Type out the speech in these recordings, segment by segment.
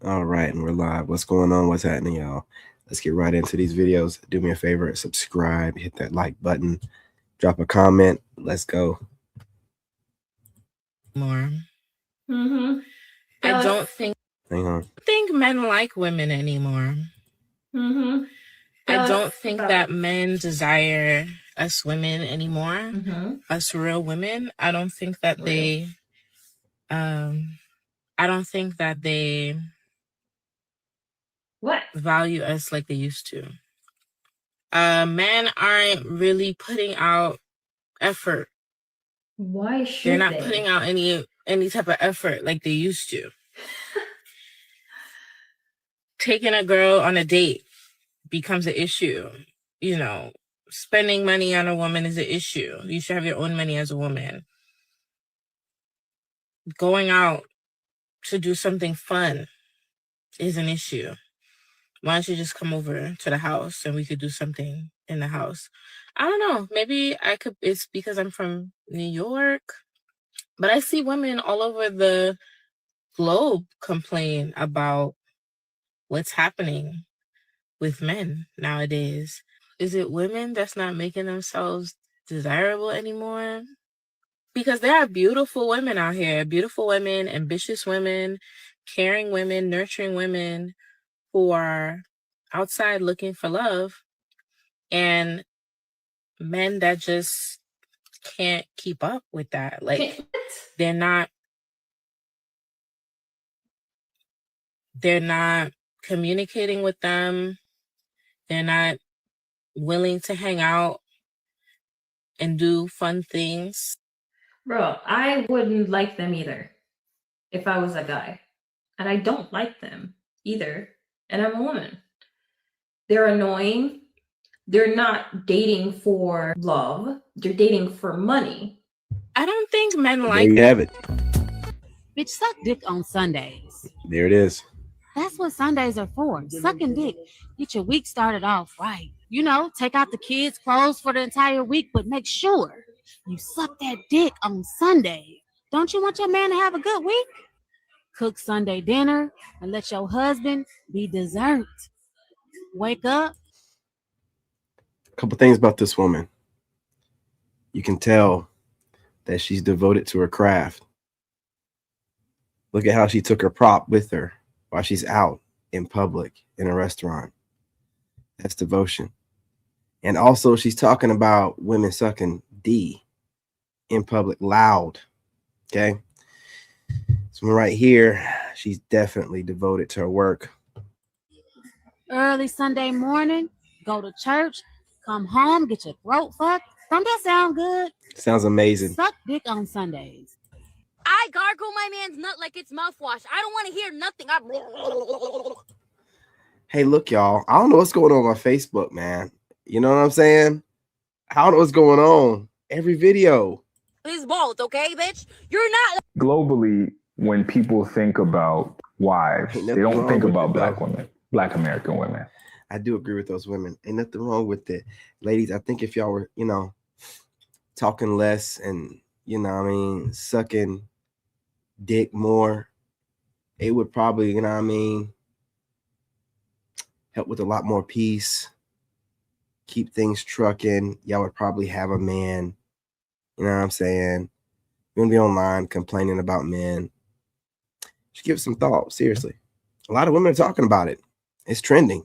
All right, and we're live. What's going on? What's happening, y'all? Let's get right into these videos. Do me a favor, subscribe, hit that like button, drop a comment. Let's go. More. Mm-hmm. I don't think men like women anymore. Mm-hmm. I don't think that men desire us women anymore. Us real women. I don't think that they value us like they used to. Men aren't really putting out effort. Why should they're not putting out any type of effort like they used to? Taking a girl on a date becomes an issue. You know, spending money on a woman is an issue. You should have your own money as a woman. Going out to do something fun is an issue. Why don't you just come over to the house and we could do something in the house? I don't know. Maybe it's because I'm from New York, but I see women all over the globe complain about what's happening with men nowadays. Is it women that's not making themselves desirable anymore? Because there are beautiful women out here, beautiful women, ambitious women, caring women, nurturing women who are outside looking for love, and men that just can't keep up with that. Like they're not communicating with them. They're not willing to hang out and do fun things. Bro, I wouldn't like them either if I was a guy. And I don't like them either. And I'm a woman. They're annoying. They're not dating for love. They're dating for money. I don't think men like... There you have it. Bitch, suck dick on Sundays. There it is. That's what Sundays are for. Sucking dick. Get your week started off right. You know, take out the kids' clothes for the entire week, but make sure you suck that dick on Sunday. Don't you want your man to have a good week? Cook Sunday dinner and let your husband be dessert. Wake up. A couple things about this woman. You can tell that she's devoted to her craft. Look at how she took her prop with her while she's out in public in a restaurant. That's devotion. And also she's talking about women sucking D in public loud. Okay. So right here, she's definitely devoted to her work. Early Sunday morning, go to church, come home, get your throat fucked. Don't that sound good? Sounds amazing. Suck dick on Sundays. I gargle my man's nut like it's mouthwash. I don't want to hear nothing. Hey, look, y'all. I don't know what's going on my Facebook, man. You know what I'm saying? I don't know what's going on. Every video. His balls, okay, bitch? You're not. Globally, when people think about wives, they don't think about black women, black American women. I do agree with those women. Ain't nothing wrong with it. Ladies, I think if y'all were, talking less and, sucking dick more, it would probably, help with a lot more peace, keep things trucking. Y'all would probably have a man, you know what I'm saying? You're gonna be online complaining about men. Just give it some thought, seriously. A lot of women are talking about it. It's trending.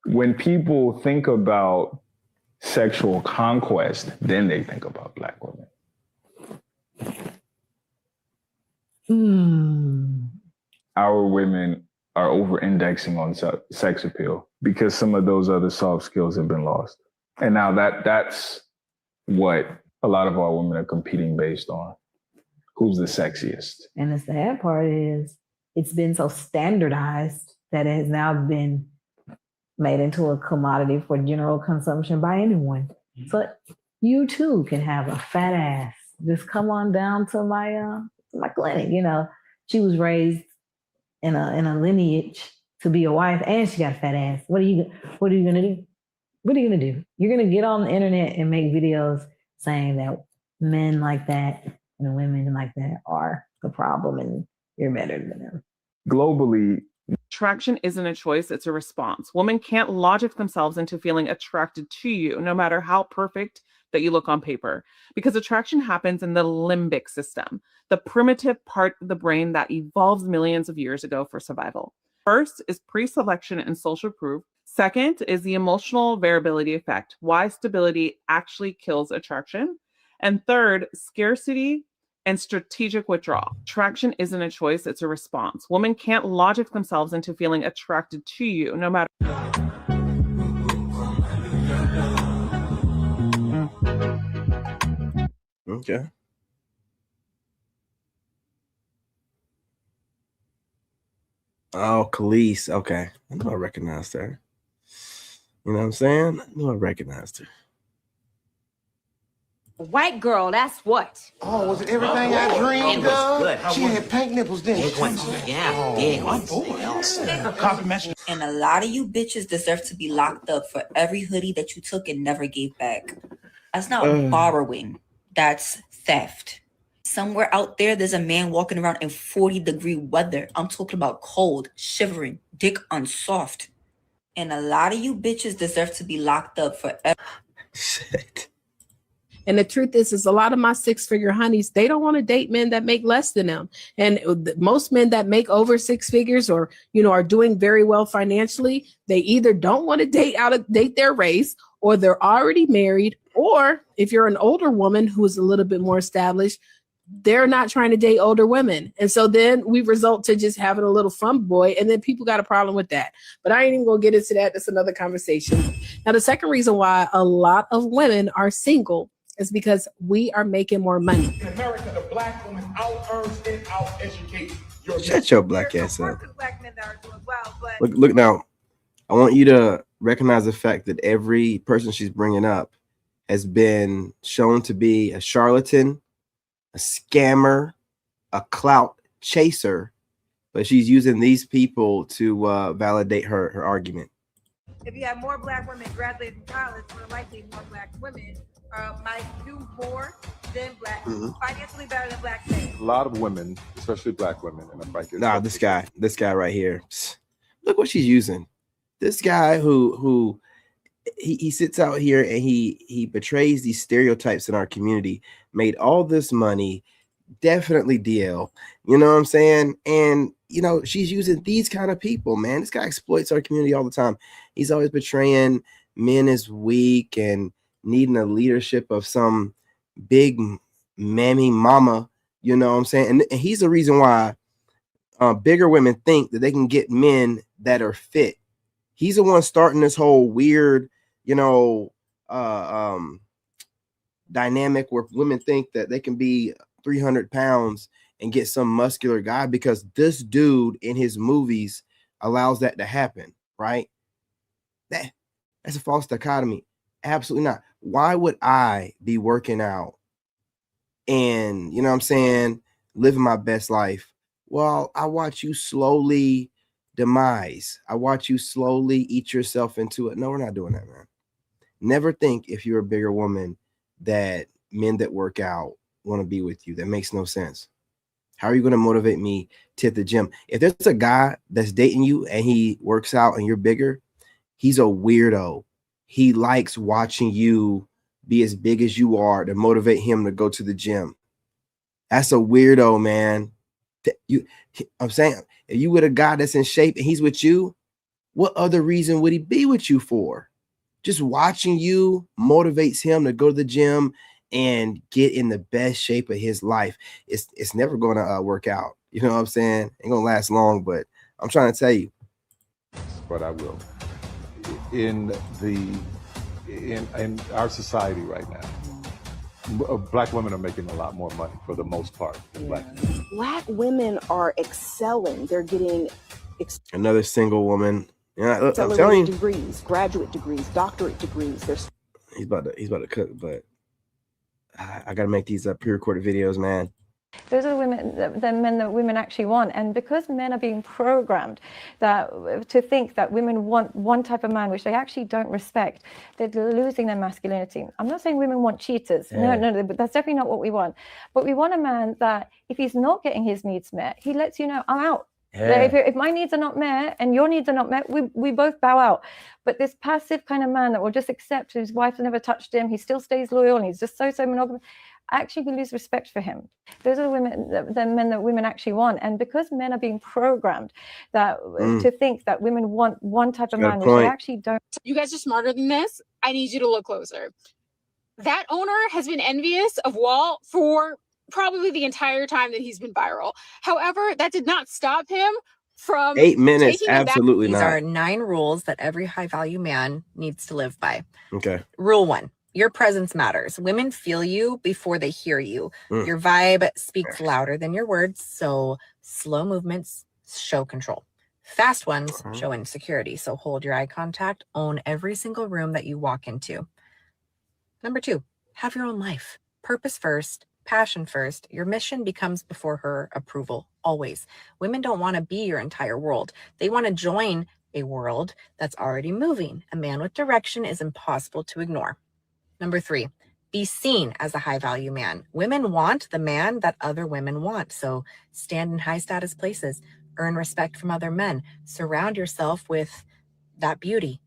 When people think about sexual conquest, then they think about black women. Our women are over-indexing on sex appeal because some of those other soft skills have been lost. And now that's what a lot of our women are competing based on. Who's the sexiest? And the sad part is it's been so standardized that it has now been made into a commodity for general consumption by anyone. So you too can have a fat ass. Just come on down to my clinic. She was raised in a lineage to be a wife, and she got a fat ass. What are you gonna do? What are you gonna do? You're gonna get on the internet and make videos saying that men like that and women like that are the problem, and you're better than them. Globally, Attraction isn't a choice, it's a response. Women can't logic themselves into feeling attracted to you, no matter how perfect that you look on paper, because attraction happens in the limbic system, the primitive part of the brain that evolved millions of years ago for survival. First is pre-selection and social proof. Second is the emotional variability effect, why stability actually kills attraction. And third, scarcity and strategic withdrawal. Attraction isn't a choice, it's a response. Women can't logic themselves into feeling attracted to you, no matter. Okay. Oh, Khalees. Okay. I know I recognized her. You know what I'm saying? I know I recognized her. White girl, that's what. Oh, was it everything I dreamed of? She had pink nipples, didn't she? Yeah, big ones. Compliments. And a lot of you bitches deserve to be locked up for every hoodie that you took and never gave back. That's not borrowing. That's theft. Somewhere out there, there's a man walking around in 40-degree weather. I'm talking about cold, shivering, dick unsoft. And a lot of you bitches deserve to be locked up for Shit. And the truth is a lot of my six-figure honeys, they don't want to date men that make less than them. And most men that make over six figures or, are doing very well financially, they either don't want to date their race, or they're already married. Or if you're an older woman who is a little bit more established, they're not trying to date older women. And so then we result to just having a little fun boy. And then people got a problem with that. But I ain't even going to get into that. That's another conversation. Now, the second reason why a lot of women are single is because we are making more money. In America, the black woman out-earns and out-educates your Shut your black ass up. Black men that are doing well, but Look now. I want you to recognize the fact that every person she's bringing up has been shown to be a charlatan, a scammer, a clout chaser, but she's using these people to validate her argument. if you have more black women graduating from college, more likely more black women might do more than black, financially better than black men. A lot of women, especially black women, and I'm like, Nah, this guy right here. Psst. Look what she's using. This guy who he sits out here and he betrays these stereotypes in our community, made all this money, definitely DL, you know what I'm saying? And she's using these kind of people, man. This guy exploits our community all the time. He's always portraying men as weak and needing a leadership of some big mammy mama, you know what I'm saying? And he's the reason why bigger women think that they can get men that are fit. He's the one starting this whole weird, dynamic where women think that they can be 300 pounds and get some muscular guy because this dude in his movies allows that to happen, right? That's a false dichotomy. Absolutely not. Why would I be working out and, you know what I'm saying, living my best life? Well, I watch you slowly demise. I watch you slowly eat yourself into it. No, we're not doing that, man. Never think if you're a bigger woman that men that work out want to be with you. That makes no sense. How are you going to motivate me to hit the gym? If there's a guy that's dating you and he works out and you're bigger, he's a weirdo. He likes watching you be as big as you are to motivate him to go to the gym. That's a weirdo, man. I'm saying, if you with a guy that's in shape and he's with you, what other reason would he be with you for? Just watching you motivates him to go to the gym and get in the best shape of his life. It's never going to work out. You know what I'm saying? Ain't gonna last long, but I'm trying to tell you. But I will. In our society right now, black women are making a lot more money for the most part than black men. Black women are excelling. They're getting Another single woman. Yeah, I'm telling you, degrees, graduate degrees, doctorate degrees. He's about to cook, but I gotta make these pre-recorded videos, man. Those are the men that women actually want, and because men are being programmed to think that women want one type of man, which they actually don't respect, they're losing their masculinity. I'm not saying women want cheaters. Yeah. No, but that's definitely not what we want. But we want a man that if he's not getting his needs met, he lets you know, I'm out. That if my needs are not met and your needs are not met, we both bow out. But this passive kind of man that will just accept his wife never touched him, he still stays loyal, and he's just so monogamous. Actually, we lose respect for him. Those are the men that women actually want. And because men are being programmed that to think that women want one type of man, which they actually don't. You guys are smarter than this. I need you to look closer. That owner has been envious of Walt for probably the entire time that he's been viral. However, that did not stop him from 8 minutes. taking him back. Absolutely These not. are 9 rules that every high value man needs to live by. Okay. Rule 1. Your presence matters. Women feel you before they hear you. Your vibe speaks louder than your words. So slow movements show control. Fast ones show insecurity. So hold your eye contact. Own every single room that you walk into. Number 2, have your own life. Purpose first, passion first. Your mission becomes before her approval, always. Women don't want to be your entire world. They want to join a world that's already moving. A man with direction is impossible to ignore. Number 3, be seen as a high value man. Women want the man that other women want. So stand in high status places, earn respect from other men, surround yourself with that beauty.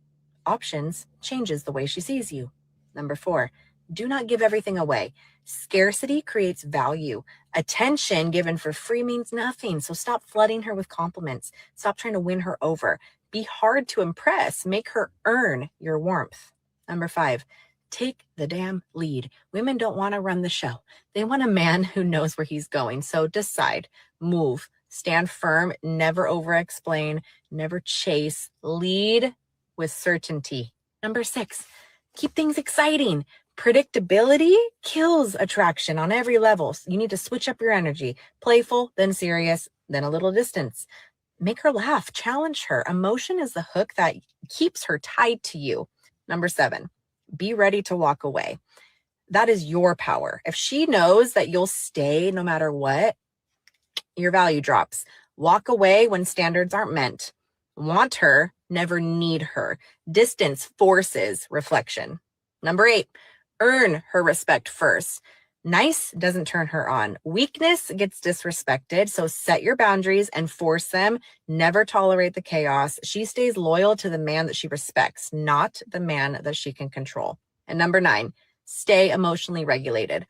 Options changes the way she sees you. Number 4, do not give everything away. Scarcity creates value. Attention given for free means nothing. So stop flooding her with compliments. Stop trying to win her over. Be hard to impress. Make her earn your warmth. Number 5, take the damn lead. Women don't want to run the show. They want a man who knows where he's going. So decide, move, stand firm, never over-explain, never chase, lead with certainty. Number 6, keep things exciting. Predictability kills attraction on every level. So you need to switch up your energy. Playful, then serious, then a little distance. Make her laugh, challenge her. Emotion is the hook that keeps her tied to you. Number 7, be ready to walk away. That is your power. If she knows that you'll stay no matter what, your value drops. Walk away when standards aren't met. Want her, never need her. Distance forces reflection. Number 8, earn her respect first. Nice doesn't turn her on. Weakness gets disrespected. So set your boundaries and force them. Never tolerate the chaos. She stays loyal to the man that she respects, not the man that she can control. And number 9, stay emotionally regulated.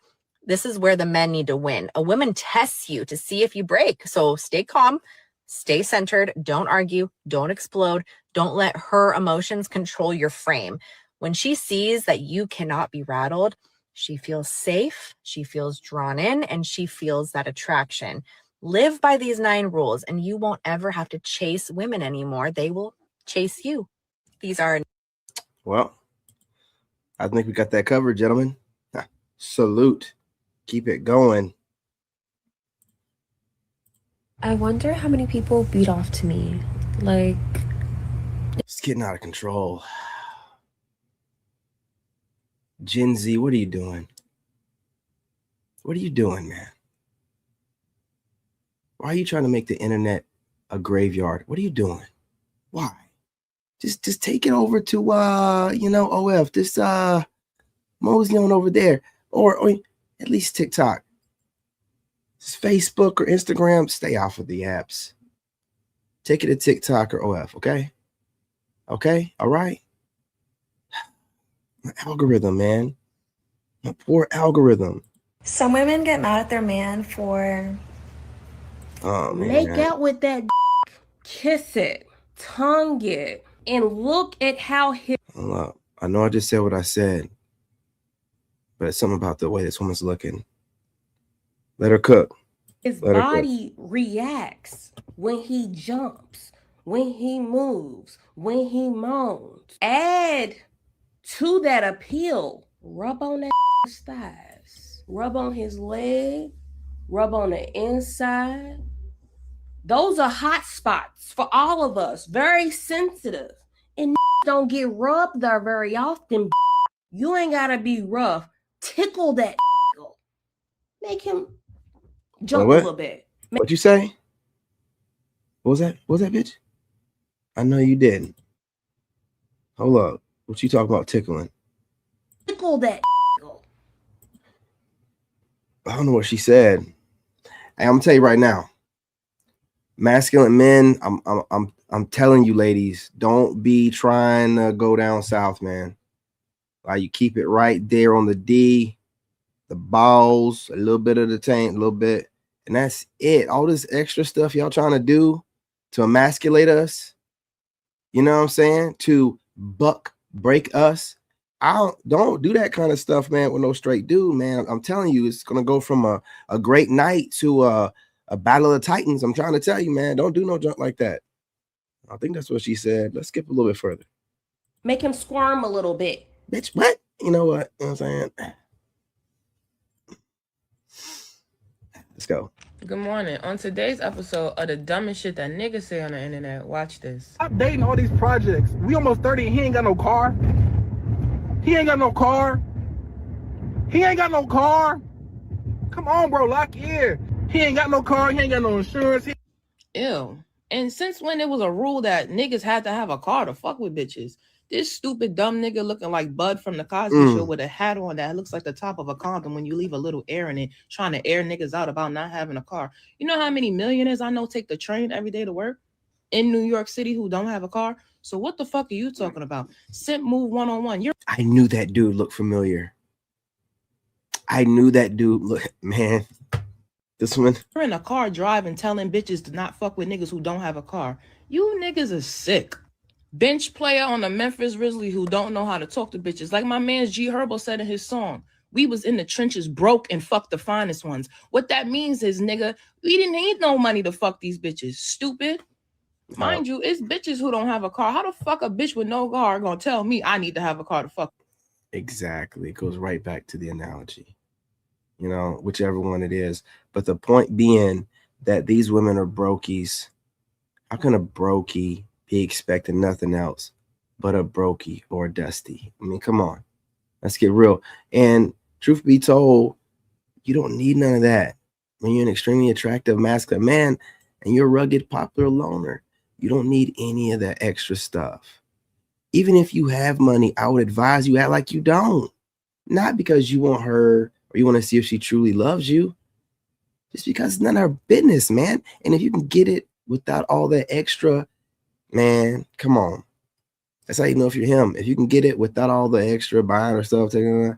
This is where the men need to win. A woman tests you to see if you break. So stay calm, stay centered. Don't argue. Don't explode. Don't let her emotions control your frame. When she sees that you cannot be rattled, she feels safe, she feels drawn in, and she feels that attraction. Live by these 9 rules, and you won't ever have to chase women anymore. They will chase you. These are... Well, I think we got that covered, gentlemen. Salute. Keep it going. I wonder how many people beat off to me. Like... It's getting out of control. Gen Z, what are you doing? What are you doing, man? Why are you trying to make the internet a graveyard? What are you doing? Why? Just take it over to OF, this mosey on over there, or at least TikTok. It's Facebook or Instagram. Stay off of the apps. Take it to TikTok or OF, okay? Okay, all right. My algorithm, man. My poor algorithm. Some women get mad at their man for make out with that kiss it, tongue it, and look at how his Hold up. I know I just said what I said, but it's something about the way this woman's looking. Let her cook. Let her cook. body reacts when he jumps, when he moves, when he moans. Add to that appeal, rub on that thighs, rub on his leg, rub on the inside. Those are hot spots for all of us, very sensitive. And don't get rubbed there very often. You ain't gotta be rough. Tickle that. Make him jump a little bit. What you say? What was that? What was that, bitch? I know you didn't. Hold up. What you talking about tickling? Tickle that. I don't know what she said. Hey, I'm gonna tell you right now. masculine men, I'm telling you, ladies, don't be trying to go down south, man. Like, you keep it right there on the D, the balls, a little bit of the taint, a little bit, and that's it. All this extra stuff y'all trying to do to emasculate us, you know what I'm saying? To break us. Don't do that kind of stuff, man, with no straight dude, man. I'm telling you, it's gonna go from a great night to a battle of the Titans. I'm trying to tell you, man, don't do no junk like that. I think that's what she said. Let's skip a little bit further. Make him squirm a little bit. Bitch, what? You know what? You know what I'm saying? Let's go. Good morning. On today's episode of the dumbest shit that niggas say on the internet, watch this. Stop dating all these projects. We almost 30 and he ain't got no car. He ain't got no car. He ain't got no car. Come on, bro, lock in. He ain't got no car. He ain't got no insurance. Ew. And since when it was a rule that niggas had to have a car to fuck with bitches? This stupid dumb nigga looking like Bud from the Cosby Show with a hat on that looks like the top of a condom when you leave a little air in it, trying to air niggas out about not having a car. You know how many millionaires I know take the train every day to work in New York City who don't have a car? So what the fuck are you talking about? Simp move 101. I knew that dude looked familiar. I knew that dude look, man. This one. You're in a car driving, telling bitches to not fuck with niggas who don't have a car. You niggas are sick. Bench player on the Memphis Grizzlies who don't know how to talk to bitches. Like my man G Herbo said in his song, we was in the trenches broke and fucked the finest ones. What that means is, nigga, we didn't need no money to fuck these bitches. Stupid. Mind you, it's bitches who don't have a car. How the fuck a bitch with no car gonna tell me I need to have a car to fuck? Exactly. It goes right back to the analogy. You know, whichever one it is. But the point being that these women are brokies. How can a brokey be expecting nothing else but a brokey or a dusty? I mean, come on. Let's get real. And truth be told, you don't need none of that. When you're an extremely attractive masculine man and you're a rugged, popular loner, you don't need any of that extra stuff. Even if you have money, I would advise you act like you don't. Not because you want her or you want to see if she truly loves you. Just because it's none of her business, man. And if you can get it without all that extra, man, come on. That's how you know if you're him. If you can get it without all the extra buying or stuff, you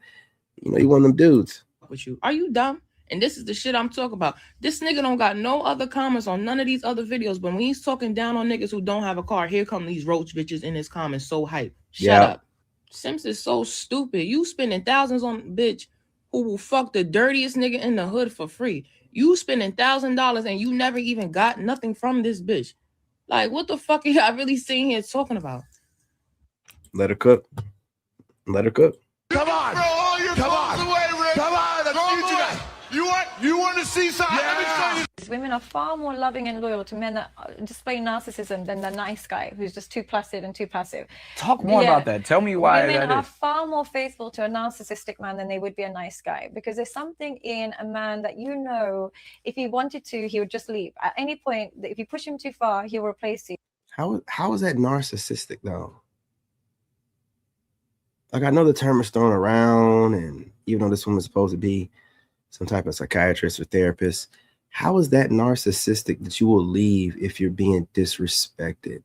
know, you one of them dudes. With you. Are you dumb? And this is the shit I'm talking about. This nigga don't got no other comments on none of these other videos, but when he's talking down on niggas who don't have a car, here come these roach bitches in his comments so hype. Shut up. Sims is so stupid. You spending thousands on a bitch who will fuck the dirtiest nigga in the hood for free. You spending $1,000 and you never even got nothing from this bitch. Like, what the fuck are y'all really sitting here talking about? Let her cook. Let her cook. Come on. Bro, all your come on. Away, Rick. Come on. That's future guy. You want to see something? Yeah. Let me show you. Women are far more loving and loyal to men that display narcissism than the nice guy who's just too placid and too passive. Talk more about that. Tell me why women that are is. far more faithful to a narcissistic man than they would be a nice guy, because there's something in a man that, you know, if he wanted to, he would just leave. At any point, if you push him too far, he'll replace you. How is that narcissistic though? Like, I know the term is thrown around, and even though this woman's supposed to be some type of psychiatrist or therapist, how is that narcissistic that you will leave if you're being disrespected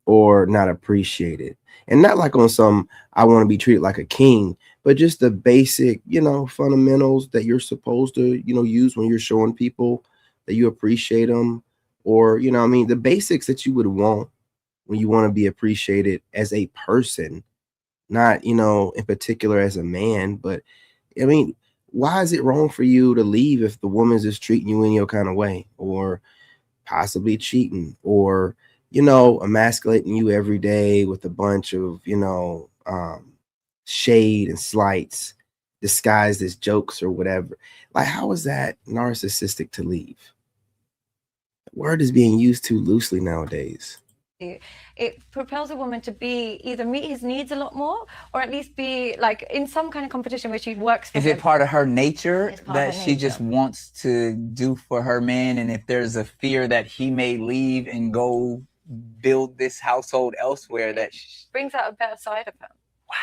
or not appreciated? And not like on some, I want to be treated like a king, but just the basic, you know, fundamentals that you're supposed to, you know, use when you're showing people that you appreciate them, or, you know, I mean, the basics that you would want when you want to be appreciated as a person, not, you know, in particular as a man. But I mean, why is it wrong for you to leave if the woman's just treating you in your kind of way, or possibly cheating, or, you know, emasculating you every day with a bunch of, you know, shade and slights disguised as jokes or whatever? Like, how is that narcissistic to leave? The word is being used too loosely nowadays. It propels a woman to be either meet his needs a lot more, or at least be like in some kind of competition where she works for Is him. it part of her nature It's part that of her she nature. just wants to do for her man? And if there's a fear that he may leave and go build this household elsewhere, that brings out a better side of him.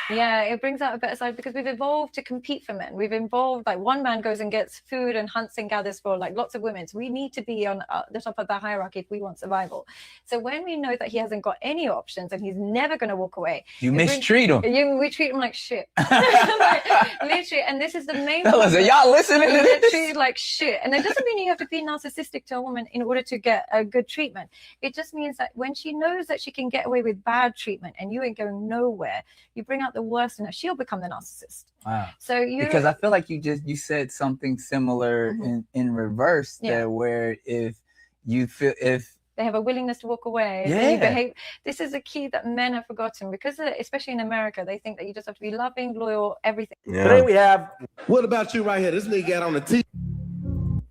Yeah, it brings out a better side because we've evolved to compete for men. We've evolved, like one man goes and gets food and hunts and gathers for like lots of women. So we need to be on the top of the hierarchy if we want survival. So when we know that he hasn't got any options and he's never going to walk away, You mistreat him. We treat him like shit. Like, literally, and this is the main Fellas, are y'all listening to They're this? treated like shit. And it doesn't mean you have to be narcissistic to a woman in order to get a good treatment. It just means that when she knows that she can get away with bad treatment and you ain't going nowhere, you bring out the worst in her, she'll become the narcissist. Wow. So because I feel like you said something similar in reverse there, where if they have a willingness to walk away, yeah, you behave. This is a key that men have forgotten because especially in America, they think that you just have to be loving, loyal, everything. Today we have. What about you right here? This nigga got on the T.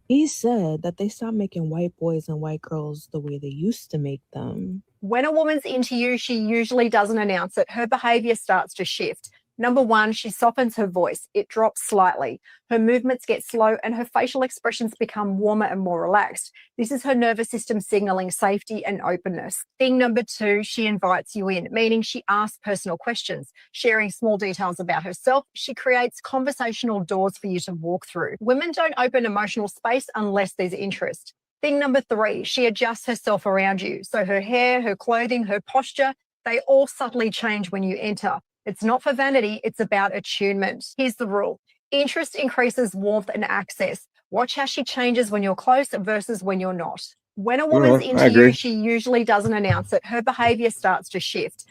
He said that they stopped making white boys and white girls the way they used to make them. When a woman's into you, she usually doesn't announce it. Her behavior starts to shift. Number one, she softens her voice. It drops slightly. Her movements get slow and her facial expressions become warmer and more relaxed. This is her nervous system signaling safety and openness. Thing number two, she invites you in, meaning she asks personal questions, sharing small details about herself. She creates conversational doors for you to walk through. Women don't open emotional space unless there's interest. Thing number three, she adjusts herself around you. So her hair, her clothing, her posture, they all subtly change when you enter. It's not for vanity, it's about attunement. Here's the rule. Interest increases warmth and access. Watch how she changes when you're close versus when you're not. When a woman's into you, she usually doesn't announce it. Her behavior starts to shift.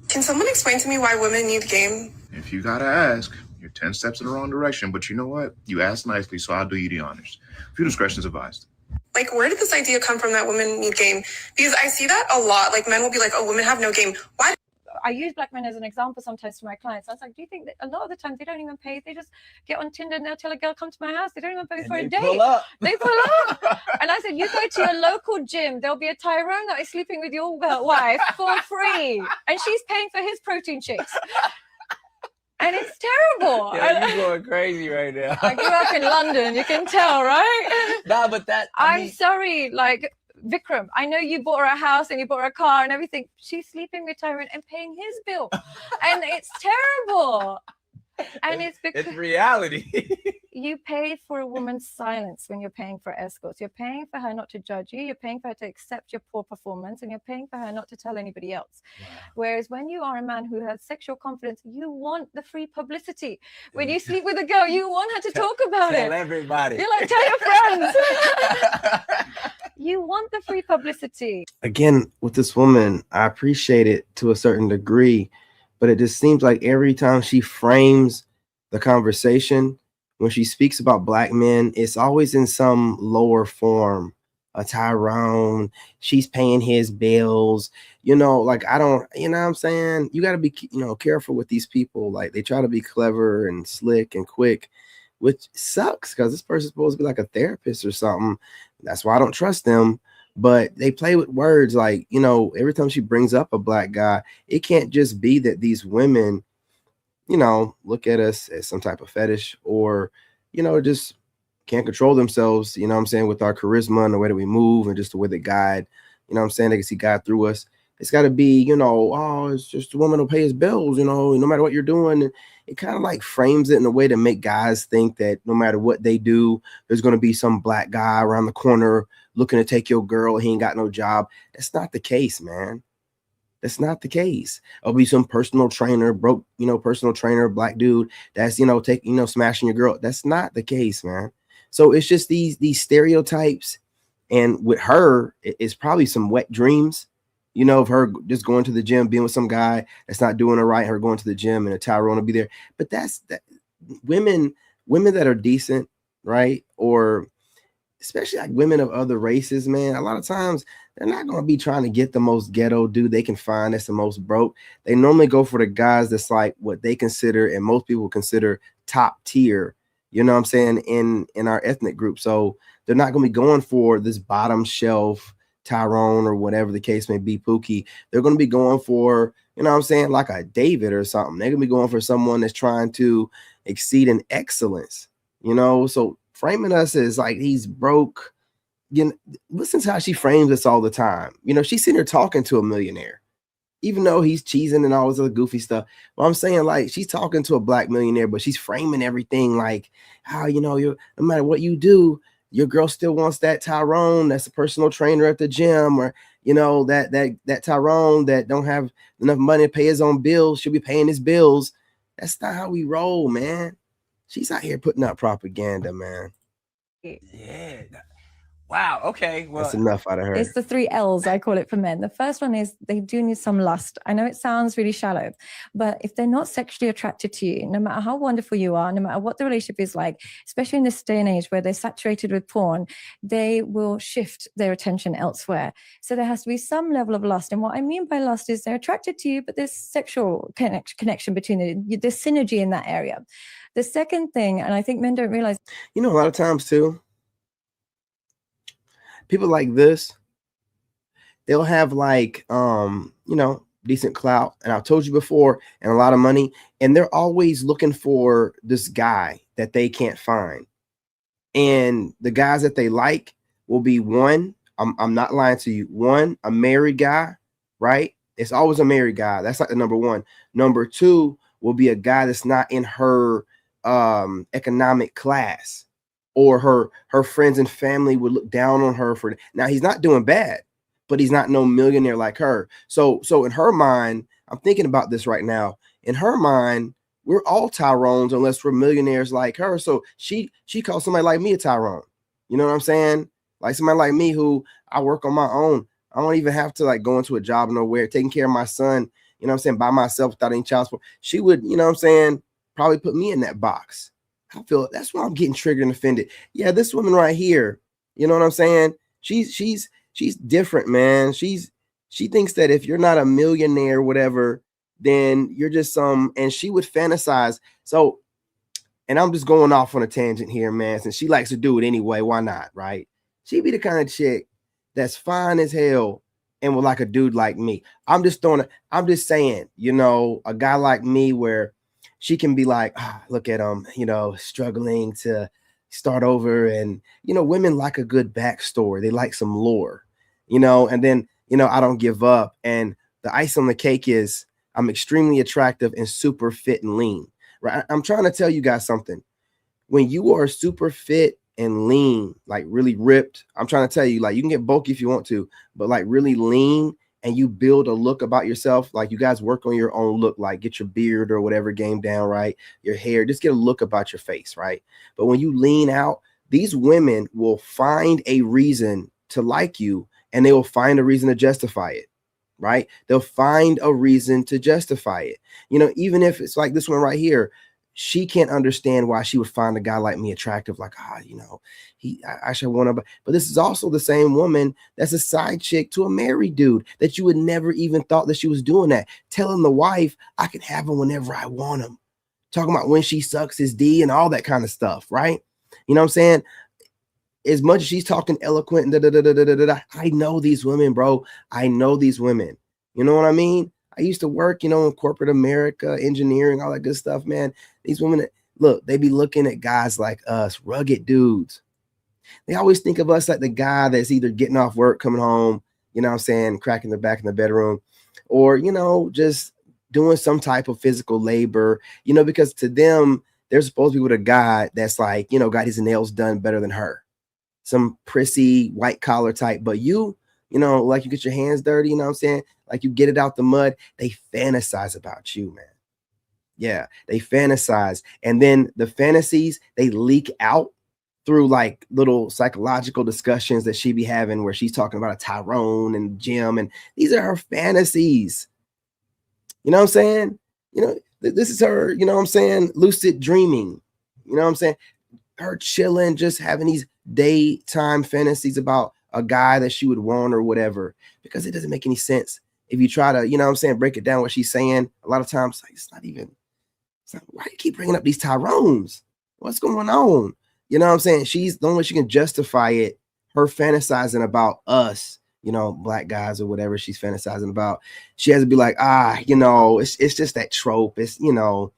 Can someone explain to me why women need game? If you gotta ask, you're 10 steps in the wrong direction, but you know what? You asked nicely, so I'll do you the honors. Few discretion's advised. Like, where did this idea come from that women need game? Because I see that a lot. Like, men will be like, oh, women have no game. Why? I use black men as an example sometimes to my clients. I was like, do you think that a lot of the time they don't even pay? They just get on Tinder and they'll tell a girl, come to my house. They don't even pay for a date. They pull up. And I said, you go to your local gym. There'll be a Tyrone that is sleeping with your wife for free. And she's paying for his protein shakes. And it's terrible. Yeah, you're going crazy right now. I grew up in London. You can tell, right? Nah, but that... I'm sorry, like... Vikram, I know you bought her a house and you bought her a car and everything. She's sleeping with Tyrone and paying his bill. And it's terrible. And it's because it's reality. You pay for a woman's silence when you're paying for escorts. You're paying for her not to judge you. You're paying for her to accept your poor performance, and you're paying for her not to tell anybody else. Wow. Whereas when you are a man who has sexual confidence, you want the free publicity. When you sleep with a girl, you want her to talk about it. Tell everybody. You're like, tell your friends. You want the free publicity. Again, with this woman, I appreciate it to a certain degree, but it just seems like every time she frames the conversation, when she speaks about black men, it's always in some lower form. A Tyrone, she's paying his bills, like I don't, what I'm saying? You got to be, careful with these people. Like they try to be clever and slick and quick, which sucks because this person's supposed to be like a therapist or something. That's why I don't trust them. But they play with words like, every time she brings up a black guy, it can't just be that these women, look at us as some type of fetish or, just can't control themselves, with our charisma and the way that we move and just the way they guide, they can see God through us. It's got to be, oh, it's just a woman who'll pay his bills, no matter what you're doing. And it kind of like frames it in a way to make guys think that no matter what they do, there's going to be some black guy around the corner looking to take your girl. He ain't got no job. That's not the case, man. That's not the case. I'll be some personal trainer, broke, personal trainer, black dude that's, smashing your girl. That's not the case, man. So it's just these stereotypes. And with her, it's probably some wet dreams, of her just going to the gym, being with some guy that's not doing her right, her going to the gym and a Tyrone will be there. But that's that women that are decent, right? Or especially like women of other races, man, a lot of times they're not going to be trying to get the most ghetto dude they can find that's the most broke. They normally go for the guys that's like what they consider and most people consider top tier, in our ethnic group. So they're not going to be going for this bottom shelf Tyrone or whatever the case may be, Pookie. They're going to be going for, like a David or something. They're going to be going for someone that's trying to exceed in excellence, So framing us as like he's broke, listen to how she frames us all the time. She's sitting here talking to a millionaire. even though he's cheesing and all this other goofy stuff. But I'm saying, like, she's talking to a black millionaire, but she's framing everything like how, you know, no matter what you do, your girl still wants that Tyrone that's a personal trainer at the gym, or, you know, that Tyrone that don't have enough money to pay his own bills, should be paying his bills. That's not how we roll, man. She's out here putting out propaganda, man. Yeah. Wow. Okay. Well, That's enough out of her. It's the 3 L's, I call it, for men. The first one is they do need some lust. I know it sounds really shallow, but if they're not sexually attracted to you, no matter how wonderful you are, no matter what the relationship is like, especially in this day and age where they're saturated with porn, they will shift their attention elsewhere. So there has to be some level of lust. And what I mean by lust is they're attracted to you, but there's sexual connection between there's synergy in that area. The second thing, and I think men don't realize, you know, a lot of times too, people like this, they'll have like, you know, decent clout. And I've told you before, and a lot of money. And they're always looking for this guy that they can't find. And the guys that they like will be one, I'm not lying to you, one, a married guy, right? It's always a married guy. That's like the number one. Number two will be a guy that's not in her economic class. Or her friends and family would look down on her for. Now he's not doing bad, but he's not no millionaire like her. So in her mind, I'm thinking about this right now. In her mind, we're all Tyrones unless we're millionaires like her. So she calls somebody like me a Tyrone. You know what I'm saying? Like somebody like me who I work on my own. I don't even have to like go into a job nowhere, taking care of my son, you know what I'm saying, by myself without any child support. She would, you know what I'm saying, probably put me in that box. I feel that's why I'm getting triggered and offended. Yeah, this woman right here, you know what I'm saying? She's different, man. She thinks that if you're not a millionaire or whatever, then you're just some, and she would fantasize. So, and I'm just going off on a tangent here, man, since she likes to do it anyway, why not, right? She'd be the kind of chick that's fine as hell and would like a dude like me. I'm just saying, you know, a guy like me where she can be like, look at him, you know, struggling to start over. And, you know, women like a good backstory. They like some lore, you know, and then, you know, I don't give up. And the ice on the cake is I'm extremely attractive and super fit and lean, right? I'm trying to tell you guys something. When you are super fit and lean, like really ripped, I'm trying to tell you, like, you can get bulky if you want to, but like really lean, and you build a look about yourself, like you guys work on your own look, like get your beard or whatever game down, right? Your hair, just get a look about your face, right? But when you lean out, these women will find a reason to like you, and they will find a reason to justify it, right? They'll find a reason to justify it. You know, even if it's like this one right here, she can't understand why she would find a guy like me attractive. Like, you know, I should want to. But this is also the same woman that's a side chick to a married dude that you would never even thought that she was doing that. Telling the wife, I can have him whenever I want him. Talking about when she sucks his D and all that kind of stuff, right? You know what I'm saying? As much as she's talking eloquent, I know these women, bro. I know these women. You know what I mean? I used to work, you know, in corporate America, engineering, all that good stuff, man. These women, look, they be looking at guys like us, rugged dudes. They always think of us like the guy that's either getting off work, coming home, you know what I'm saying, cracking their back in the bedroom, or, you know, just doing some type of physical labor, you know, because to them, they're supposed to be with a guy that's like, you know, got his nails done better than her. Some prissy white collar type, but you know, like you get your hands dirty, you know what I'm saying? Like you get it out the mud. They fantasize about you, man. Yeah, they fantasize. And then the fantasies, they leak out through like little psychological discussions that she be having where she's talking about a Tyrone and Jim. And these are her fantasies. You know what I'm saying? You know, this is her, you know what I'm saying? Lucid dreaming. You know what I'm saying? Her chilling, just having these daytime fantasies about a guy that she would want or whatever, because it doesn't make any sense. If you try to, you know what I'm saying, break it down what she's saying, a lot of times like, it's not, why do you keep bringing up these Tyrones? What's going on? You know what I'm saying? She's the only way she can justify it, her fantasizing about us, you know, black guys or whatever she's fantasizing about. She has to be like, you know, it's just that trope. It's, you know,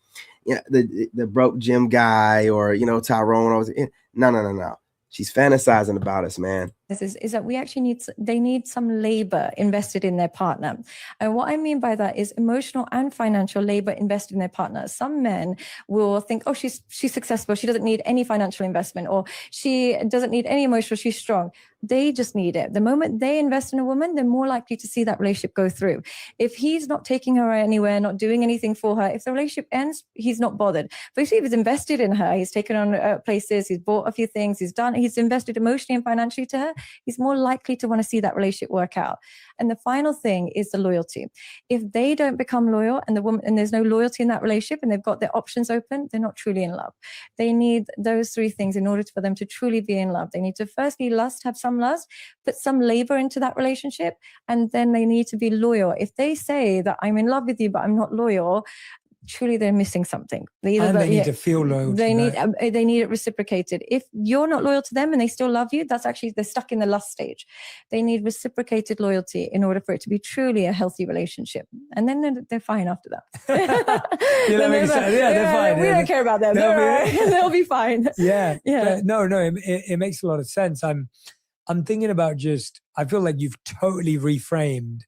yeah, the broke gym guy or, you know, Tyrone. No. She's fantasizing about us, man. is that we actually they need some labor invested in their partner. And what I mean by that is emotional and financial labor invested in their partner. Some men will think, oh, she's successful, she doesn't need any financial investment, or she doesn't need any emotional, she's strong. They just need it. The moment they invest in a woman, they're more likely to see that relationship go through. If he's not taking her anywhere, not doing anything for her, if the relationship ends, he's not bothered. But if he's invested in her, he's taken on places, he's bought a few things, he's invested emotionally and financially to her, he's more likely to want to see that relationship work out. And the final thing is the loyalty. If they don't become loyal and there's no loyalty in that relationship and they've got their options open, they're not truly in love. They need those three things in order for them to truly be in love. They need to firstly have some lust, put some labor into that relationship, and then they need to be loyal. If they say that I'm in love with you, but I'm not loyal, truly they're missing something. They need to feel loyal. They need it reciprocated. If you're not loyal to them and they still love you, that's actually, they're stuck in the lust stage. They need reciprocated loyalty in order for it to be truly a healthy relationship. And then they're fine after that. They're fine. We don't care about them. They'll be fine. Yeah. No, it makes a lot of sense. I'm thinking about I feel like you've totally reframed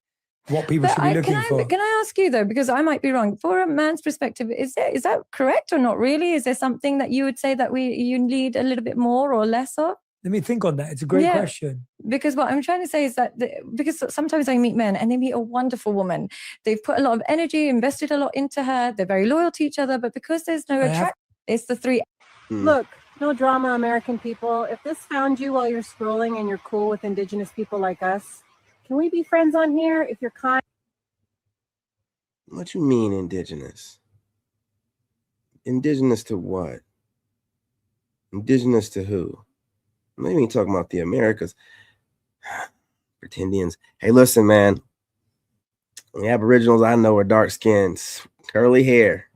what people should be looking for. Can I ask you though, because I might be wrong, for a man's perspective, is that correct or not really? Is there something that you would say that you need a little bit more or less of? Let me think on that. It's a great question. Because what I'm trying to say is that because sometimes I meet men and they meet a wonderful woman. They've put a lot of energy, invested a lot into her. They're very loyal to each other, but because there's no attraction, it's the three. Look, no drama, American people. If this found you while you're scrolling and you're cool with indigenous people like us, can we be friends on here if you're kind? What you mean indigenous? Indigenous to what? Indigenous to who? Maybe you're talking about the Americas. Pretendians. Hey, listen, man. The Aboriginals I know are dark skinned, curly hair.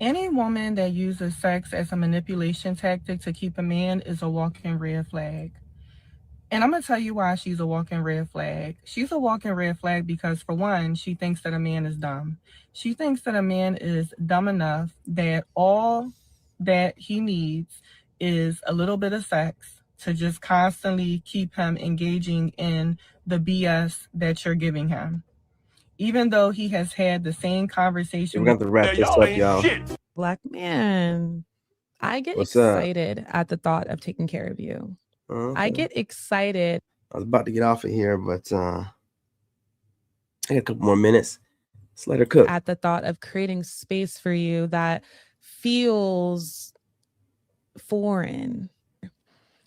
Any woman that uses sex as a manipulation tactic to keep a man is a walking red flag. And I'm going to tell you why she's a walking red flag. She's a walking red flag because, for one, she thinks that a man is dumb. She thinks that a man is dumb enough that all that he needs is a little bit of sex to just constantly keep him engaging in the BS that you're giving him. Even though he has had the same conversation. We're going to wrap this up, y'all. Black man, I get excited at the thought of taking care of you. Okay. I get excited. I was about to get off of here, but I got a couple more minutes. Let's let her cook. At the thought of creating space for you that feels foreign.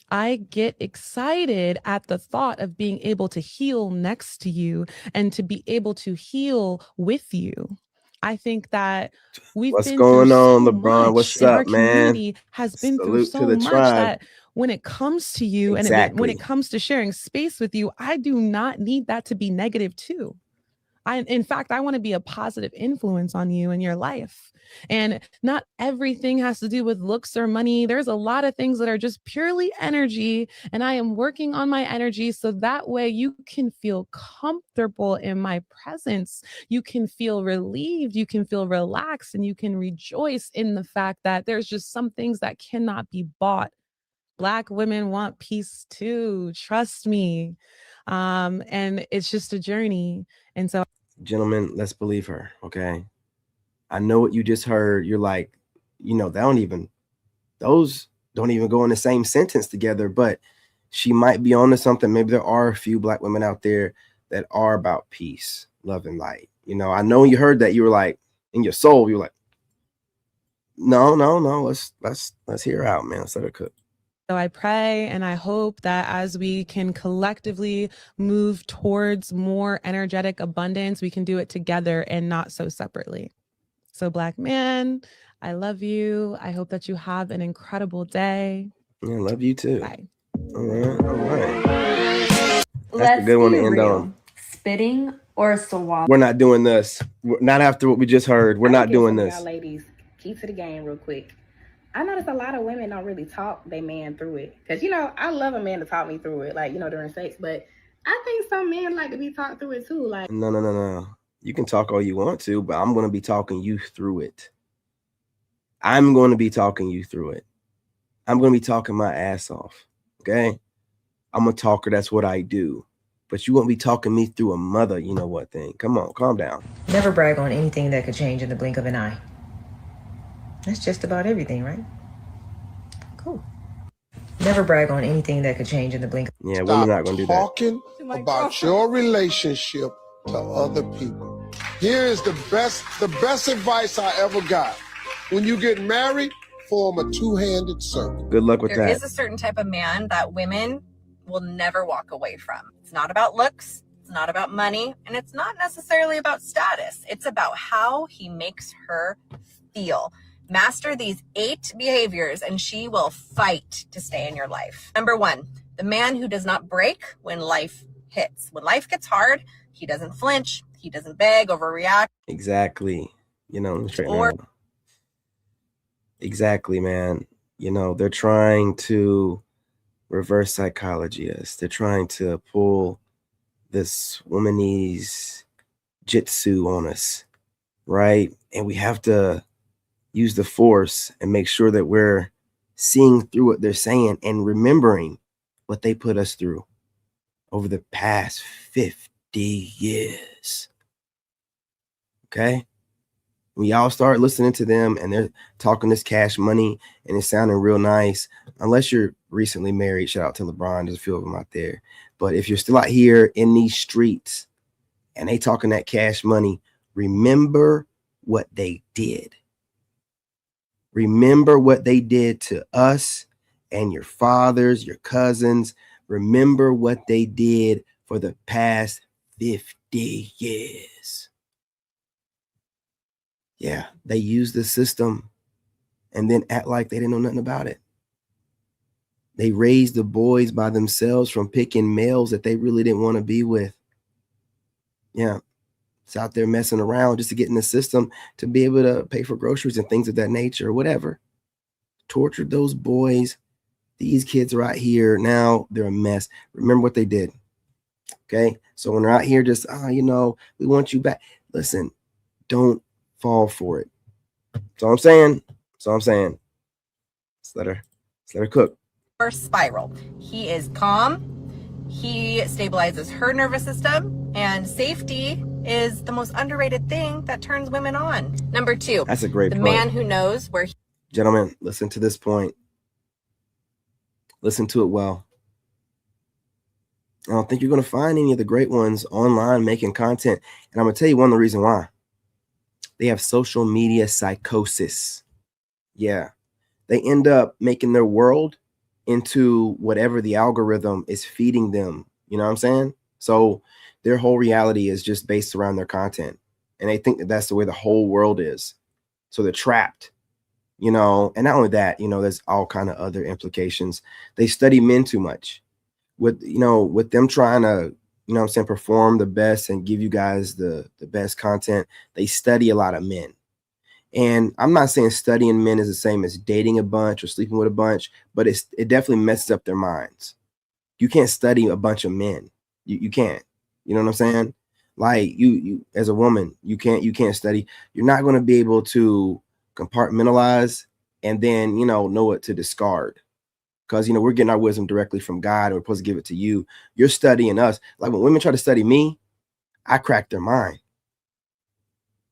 I get excited at the thought of being able to heal next to you and to be able to heal with you. I think that What's going on, LeBron? What's up, man? Has been through so much that when it comes to you and when it comes to sharing space with you, I do not need that to be negative too. In fact, I want to be a positive influence on you in your life. And not everything has to do with looks or money. There's a lot of things that are just purely energy. And I am working on my energy so that way you can feel comfortable in my presence. You can feel relieved. You can feel relaxed, and you can rejoice in the fact that there's just some things that cannot be bought. Black women want peace too. Trust me. And it's just a journey. And so, gentlemen, let's believe her. Okay. I know what you just heard. You're like, those don't even go in the same sentence together, but she might be onto something. Maybe there are a few Black women out there that are about peace, love, and light. I know you heard that. You were like, in your soul, you were like, no. Let's hear her out, man. Let's let her cook. So I pray and I hope that as we can collectively move towards more energetic abundance, we can do it together and not so separately. So Black man, I love you. I hope that you have an incredible day. Yeah, I love you too. Bye. All right. That's a good one to end on. Spitting or swallow? We're not doing this. Not after what we just heard. We're not doing this. Y'all ladies, key to the game real quick. I noticed a lot of women don't really talk their man through it. Because, I love a man to talk me through it, like, during sex. But I think some men like to be talked through it too. Like, No. You can talk all you want to, but I'm going to be talking you through it. I'm going to be talking you through it. I'm going to be talking my ass off. Okay? I'm a talker. That's what I do. But you won't be talking me through a mother, you know what thing. Come on, calm down. Never brag on anything that could change in the blink of an eye. That's just about everything, right? Cool. Never brag on anything that could change in the blink. Yeah, women are not going to do that. Talking about your relationship to other people. Here is the best advice I ever got. When you get married, form a two-handed circle. Good luck with that. There is a certain type of man that women will never walk away from. It's not about looks, it's not about money, and it's not necessarily about status. It's about how he makes her feel. Master these 8 behaviors and she will fight to stay in your life. Number 1, the man who does not break when life hits. When life gets hard, he doesn't flinch, he doesn't beg, overreact. Exactly. You know, exactly, man. You know, they're trying to reverse psychology us. They're trying to pull this womanese jitsu on us, right? And we have to use the force and make sure that we're seeing through what they're saying and remembering what they put us through over the past 50 years. Okay? We all start listening to them and they're talking this cash money and it's sounding real nice. Unless you're recently married, shout out to LeBron, there's a few of them out there. But if you're still out here in these streets and they talking that cash money, remember what they did. Remember what they did to us and your fathers, your cousins. Remember what they did for the past 50 years. Yeah, they used the system and then act like they didn't know nothing about it. They raised the boys by themselves from picking males that they really didn't want to be with. Yeah. It's out there messing around just to get in the system to be able to pay for groceries and things of that nature or whatever. Tortured those boys. These kids are out here now. They're a mess. Remember what they did. Okay. So when they're out here just, you know, we want you back. Listen, don't fall for it. That's all I'm saying. That's all I'm saying. Let's let her cook. First spiral. He is calm. He stabilizes her nervous system, and safety is the most underrated thing that turns women on. Number 2. That's a great point. The man who knows where he... Gentlemen, listen to this point. Listen to it well. I don't think you're going to find any of the great ones online making content. And I'm going to tell you one of the reasons why. They have social media psychosis. Yeah. They end up making their world into whatever the algorithm is feeding them. You know what I'm saying? So their whole reality is just based around their content. And they think that that's the way the whole world is. So they're trapped, you know, and not only that, you know, there's all kind of other implications. They study men too much with them trying to, you know what I'm saying, perform the best and give you guys the best content. They study a lot of men. And I'm not saying studying men is the same as dating a bunch or sleeping with a bunch, but it definitely messes up their minds. You can't study a bunch of men. You can't. You know what I'm saying? Like you as a woman, you can't study. You're not going to be able to compartmentalize and then, you know what to discard. Because, you know, we're getting our wisdom directly from God and we're supposed to give it to you. You're studying us. Like when women try to study me, I crack their mind.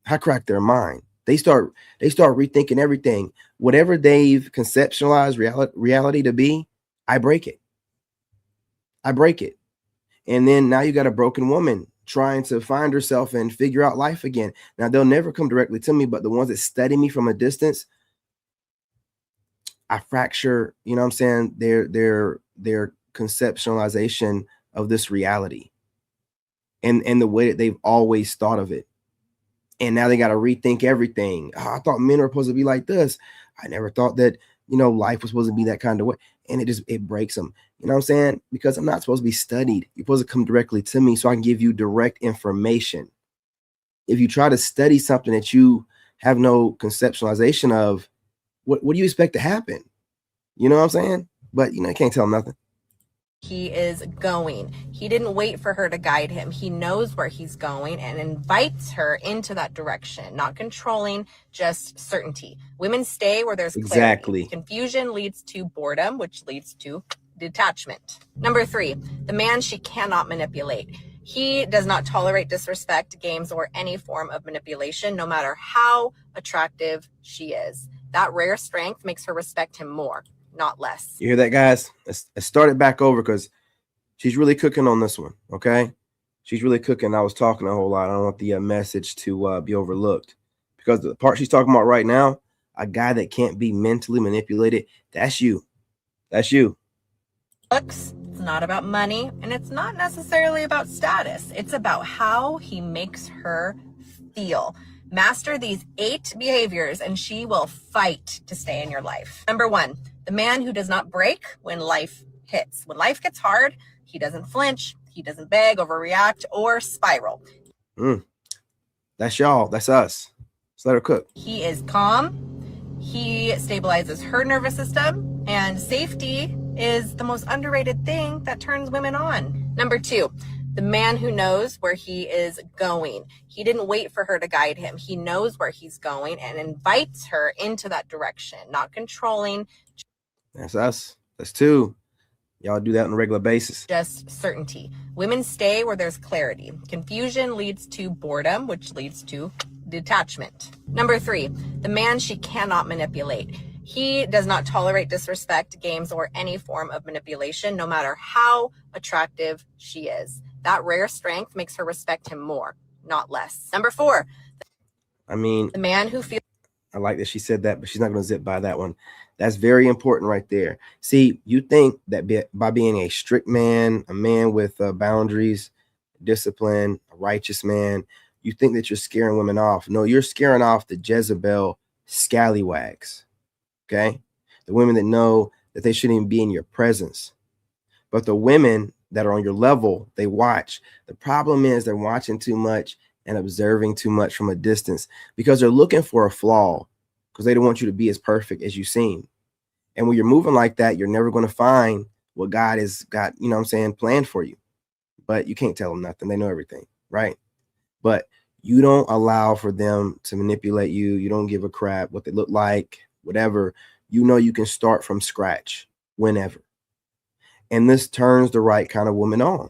They start rethinking everything. Whatever they've conceptualized reality to be, I break it. And then now you got a broken woman trying to find herself and figure out life again. Now they'll never come directly to me, but the ones that study me from a distance, I fracture, you know what I'm saying, their conceptualization of this reality and the way that they've always thought of it. And now they got to rethink everything. Oh, I thought men were supposed to be like this. I never thought that, you know, life was supposed to be that kind of way. And it breaks them. You know what I'm saying? Because I'm not supposed to be studied. You're supposed to come directly to me so I can give you direct information. If you try to study something that you have no conceptualization of, what do you expect to happen? You know what I'm saying? But, you know, I can't tell them nothing. He is going. He didn't wait for her to guide him. He knows where he's going and invites her into that direction, not controlling, just certainty. Women stay where there's clarity. Exactly. Confusion leads to boredom, which leads to detachment. Number 3, the man she cannot manipulate. He does not tolerate disrespect, games, or any form of manipulation, no matter how attractive she is. That rare strength makes her respect him more, not less. You hear that, guys? Let's start it back over because she's really cooking on this one, okay? She's really cooking. I was talking a whole lot. I don't want the message to be overlooked because the part she's talking about right now, a guy that can't be mentally manipulated, that's you. That's you. Looks, it's not about money, and it's not necessarily about status. It's about how he makes her feel. Master these 8 behaviors and she will fight to stay in your life. Number 1, the man who does not break when life hits. When life gets hard, he doesn't flinch, he doesn't beg, overreact, or spiral. That's y'all. That's us. Let's let her cook. He is calm. He stabilizes her nervous system, and safety is the most underrated thing that turns women on. Number 2, the man who knows where he is going. He didn't wait for her to guide him. He knows where he's going and invites her into that direction, not controlling. That's us. That's 2. Y'all do that on a regular basis. Just certainty. Women stay where there's clarity. Confusion leads to boredom, which leads to detachment. Number 3, the man she cannot manipulate. He does not tolerate disrespect, games, or any form of manipulation, no matter how attractive she is. That rare strength makes her respect him more, not less. Number 4. I mean, the man who feels. I like that she said that, but she's not going to zip by that one. That's very important right there. See, you think that by being a strict man, a man with boundaries, discipline, a righteous man, you think that you're scaring women off. No, you're scaring off the Jezebel scallywags. Okay? The women that know that they shouldn't even be in your presence. But the women that are on your level, they watch. The problem is they're watching too much and observing too much from a distance because they're looking for a flaw because they don't want you to be as perfect as you seem. And when you're moving like that, you're never going to find what God has got, you know what I'm saying, planned for you. But you can't tell them nothing. They know everything, right? But you don't allow for them to manipulate you. You don't give a crap what they look like, whatever. You know you can start from scratch whenever. And this turns the right kind of woman on,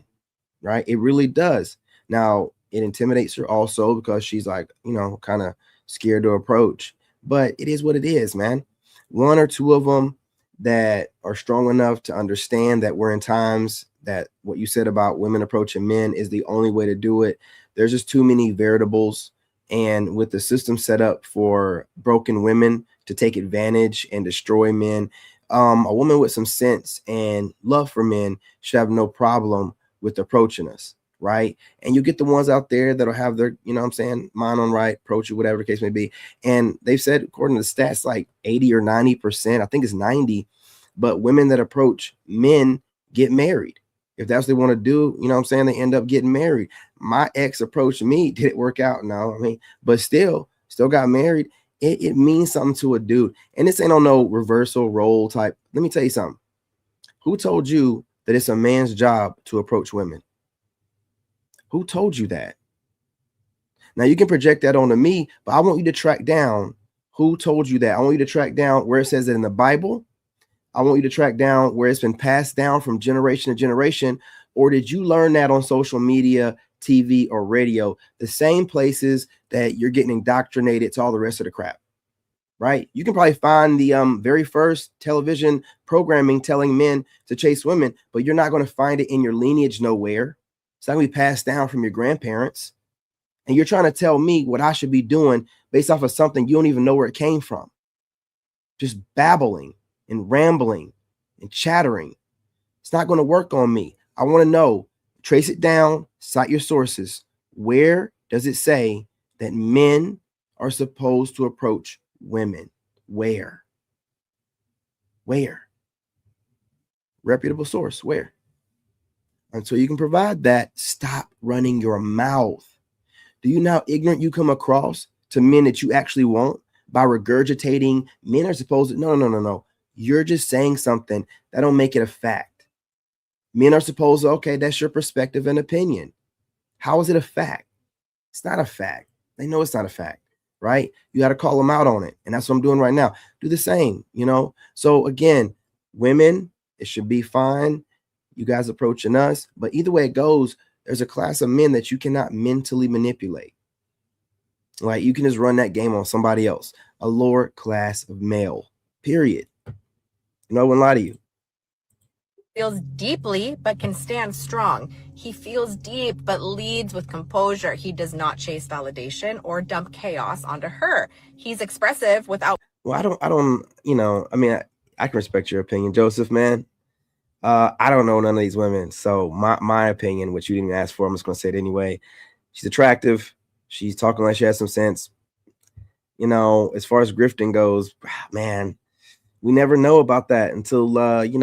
right? It really does. Now, it intimidates her also because she's like, you know, kind of scared to approach. But it is what it is, man. 1 or 2 of them that are strong enough to understand that we're in times that what you said about women approaching men is the only way to do it. There's just too many variables. And with the system set up for broken women to take advantage and destroy men, a woman with some sense and love for men should have no problem with approaching us, right? And you get the ones out there that'll have their, you know what I'm saying, mind on right, approach you, whatever the case may be. And they've said, according to the stats, like 80 or 90%, I think it's 90, but women that approach men get married. If that's what they want to do, you know what I'm saying, they end up getting married. My ex approached me. Did it work out? No, I mean, but still got married. It means something to a dude. And this ain't on no reversal role type. Let me tell you something. Who told you that it's a man's job to approach women? Who told you that? Now you can project that onto me, but I want you to track down who told you that. I want you to track down where it says it in the Bible. I want you to track down where it's been passed down from generation to generation. Or did you learn that on social media, TV, or radio, the same places that you're getting indoctrinated to all the rest of the crap, right? You can probably find the very first television programming telling men to chase women, but you're not going to find it in your lineage nowhere. It's not going to be passed down from your grandparents. And you're trying to tell me what I should be doing based off of something you don't even know where it came from. Just babbling and rambling and chattering. It's not going to work on me. I want to know, trace it down, cite your sources. Where does it say that men are supposed to approach women? Where? Reputable source. Where? Until you can provide that, stop running your mouth. Do you know how ignorant you come across to men that you actually want by regurgitating men are supposed to? No. You're just saying something that don't make it a fact. Men are supposed to, okay, that's your perspective and opinion. How is it a fact? It's not a fact. They know it's not a fact, right? You got to call them out on it. And that's what I'm doing right now. Do the same, you know? So again, women It should be fine. You guys approaching us. But either way it goes, there's a class of men that you cannot mentally manipulate. Like, you can just run that game on somebody else. A lower class of male, period. I wouldn't lie to you. Feels deeply, but can stand strong. He feels deep, but leads with composure. He does not chase validation or dump chaos onto her. He's expressive without. Well, I don't, I mean, I can respect your opinion, Joseph, man. I don't know none of these women. So my opinion, which you didn't ask for, I'm just going to say it anyway. She's attractive. She's talking like she has some sense. As far as grifting goes, man, we never know about that until, you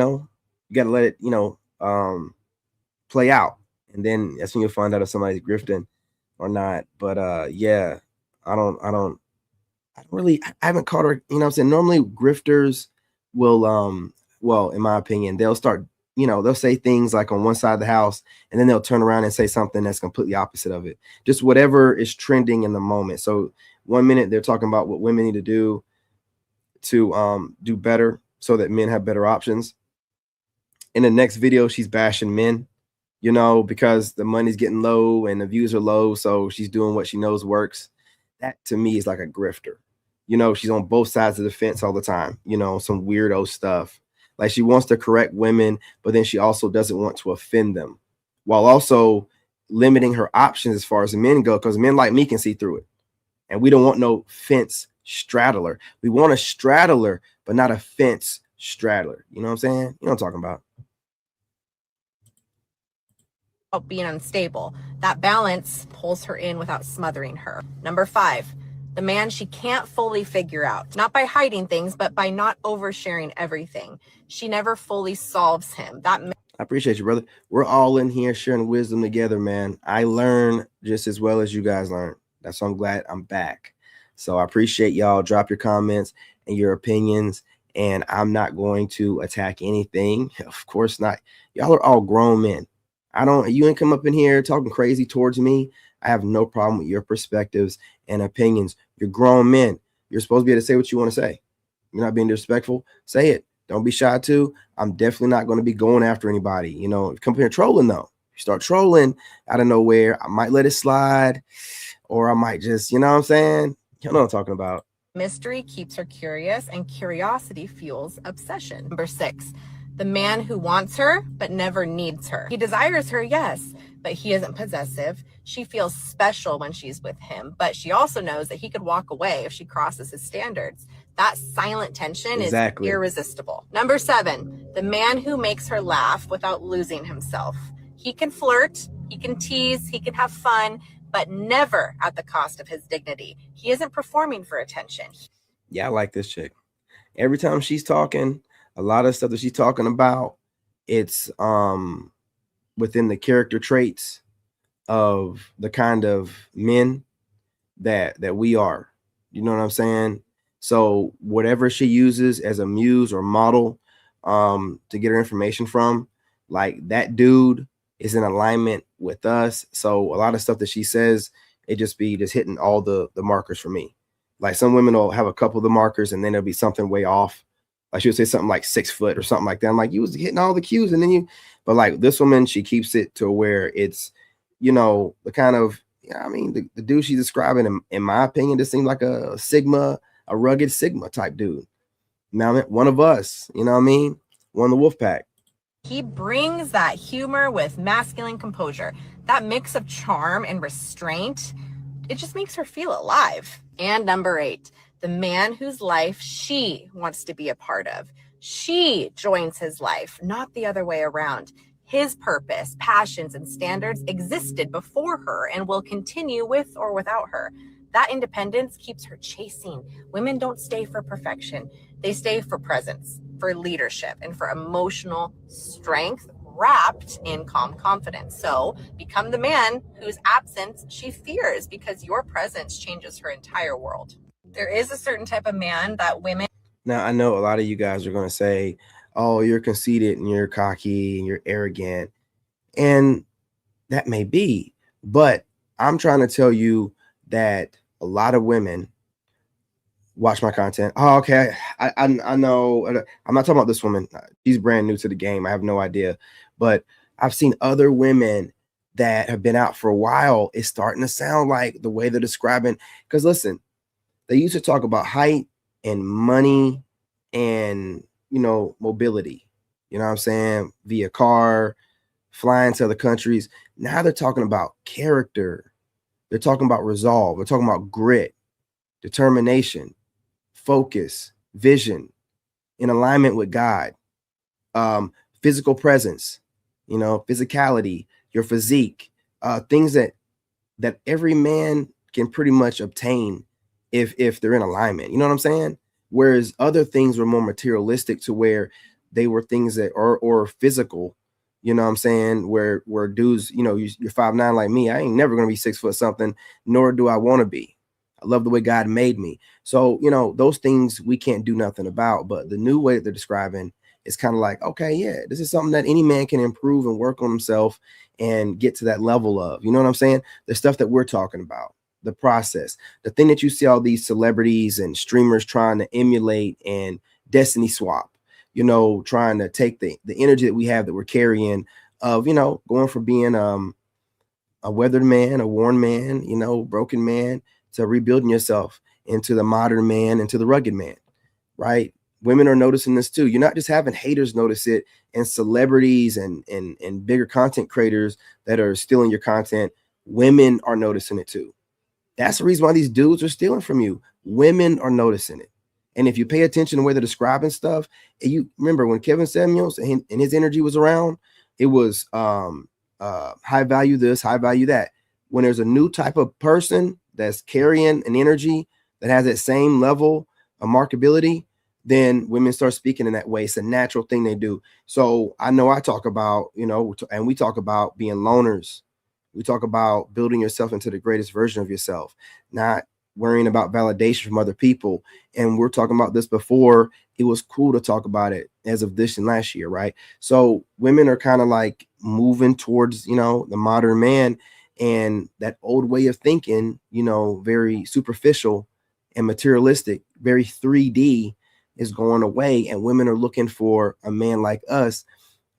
got to let it, play out. And then that's when you'll find out if somebody's grifting or not. But yeah, I haven't caught her, I'm saying? Normally grifters will, well, in my opinion, they'll start, they'll say things like on one side of the house, and then they'll turn around and say something that's completely opposite of it. Just whatever is trending in the moment. So 1 minute they're talking about what women need to do better so that men have better options. In the next video, she's bashing men, because the money's getting low and the views are low. So she's doing what she knows works. That to me is like a grifter. She's on both sides of the fence all the time, some weirdo stuff. Like, she wants to correct women, but then she also doesn't want to offend them, while also limiting her options as far as men go, because men like me can see through it. And we don't want no fence straddler. We want a straddler, but not a fence straddler. You know what I'm saying? You know what I'm talking about. Being unstable. That balance pulls her in without smothering her. Number 5, the man she can't fully figure out, not by hiding things, but by not oversharing everything. She never fully solves him. I appreciate you, brother. We're all in here sharing wisdom together, man. I learn just as well as you guys learn. That's why I'm glad I'm back. So I appreciate y'all. Drop your comments and your opinions, and I'm not going to attack anything. Of course not. Y'all are all grown men. You ain't come up in here talking crazy towards me. I have no problem with your perspectives and opinions. You're grown men. You're supposed to be able to say what you want to say. You're not being disrespectful. Say it. Don't be shy too. I'm definitely not going to be going after anybody. If you come here trolling though, if you start trolling out of nowhere, I might let it slide, or I might just, you know what I'm saying? You know what I'm talking about. Mystery keeps her curious, and curiosity fuels obsession. Number 6, the man who wants her but never needs her. He desires her, yes, but he isn't possessive. She feels special when she's with him, but she also knows that he could walk away if she crosses his standards. That silent tension is irresistible. Number 7, the man who makes her laugh without losing himself. He can flirt, he can tease, he can have fun, but never at the cost of his dignity. He isn't performing for attention. Yeah, I like this chick. Every time she's talking, a lot of stuff that she's talking about, it's within the character traits of the kind of men that we are. You know what I'm saying? So whatever she uses as a muse or model to get her information from, like, that dude is in alignment with us. So a lot of stuff that she says, it just be just hitting all the markers for me. Like, some women will have a couple of the markers and then there'll be something way off. Like, she would say something like 6 foot or something like that. I'm like, you was hitting all the cues, and then but like this woman, she keeps it to where it's, the kind of, the dude she's describing, in my opinion, just seems like a rugged Sigma type dude. Now, one of us, one of the wolf pack. He brings that humor with masculine composure. That mix of charm and restraint, it just makes her feel alive. And number 8, the man whose life she wants to be a part of. She joins his life, not the other way around. His purpose, passions, and standards existed before her and will continue with or without her. That independence keeps her chasing. Women don't stay for perfection. They stay for presence, for leadership, and for emotional strength wrapped in calm confidence. So become the man whose absence she fears, because your presence changes her entire world. There is a certain type of man that women... Now, I know a lot of you guys are going to say, oh, you're conceited and you're cocky and you're arrogant. And that may be, but I'm trying to tell you that a lot of women watch my content. Oh, okay. I know. I'm not talking about this woman. She's brand new to the game. I have no idea. But I've seen other women that have been out for a while. It's starting to sound like the way they're describing. Because listen, they used to talk about height and money and, you know, mobility. You know what I'm saying? Via car, flying to other countries. Now they're talking about character. They're talking about resolve. They're talking about grit, determination, focus, vision, in alignment with God, physical presence, you know, physicality, your physique, things that every man can pretty much obtain if they're in alignment. You know what I'm saying? Whereas other things were more materialistic, to where they were things that are or physical. You know what I'm saying? Where dudes, you know, you're 5'9" like me. I ain't never gonna be 6 foot something, nor do I want to be. I love the way God made me. So, you know, those things we can't do nothing about. But the new way that they're describing is kind of like, okay, yeah, this is something that any man can improve and work on himself and get to that level of. You know what I'm saying? The stuff that we're talking about, the process, the thing that you see all these celebrities and streamers trying to emulate and destiny swap, you know, trying to take the energy that we have that we're carrying of, you know, going from being a weathered man, a worn man, you know, broken man, to rebuilding yourself into the modern man, into the rugged man, right? Women are noticing this too. You're not just having haters notice it and celebrities and bigger content creators that are stealing your content. Women are noticing it too. That's the reason why these dudes are stealing from you. Women are noticing it. And if you pay attention to where they're describing stuff, and you remember when Kevin Samuels and his energy was around, it was high value this, high value that. When there's a new type of person that's carrying an energy that has that same level of marketability, then women start speaking in that way. It's a natural thing they do. So I know I talk about, you know, and we talk about being loners. We talk about building yourself into the greatest version of yourself, not worrying about validation from other people. And we're talking about this before. It was cool to talk about it as of this and last year, right? So women are kind of like moving towards, you know, the modern man, and that old way of thinking, you know, very superficial and materialistic, very 3D, is going away. And women are looking for a man like us,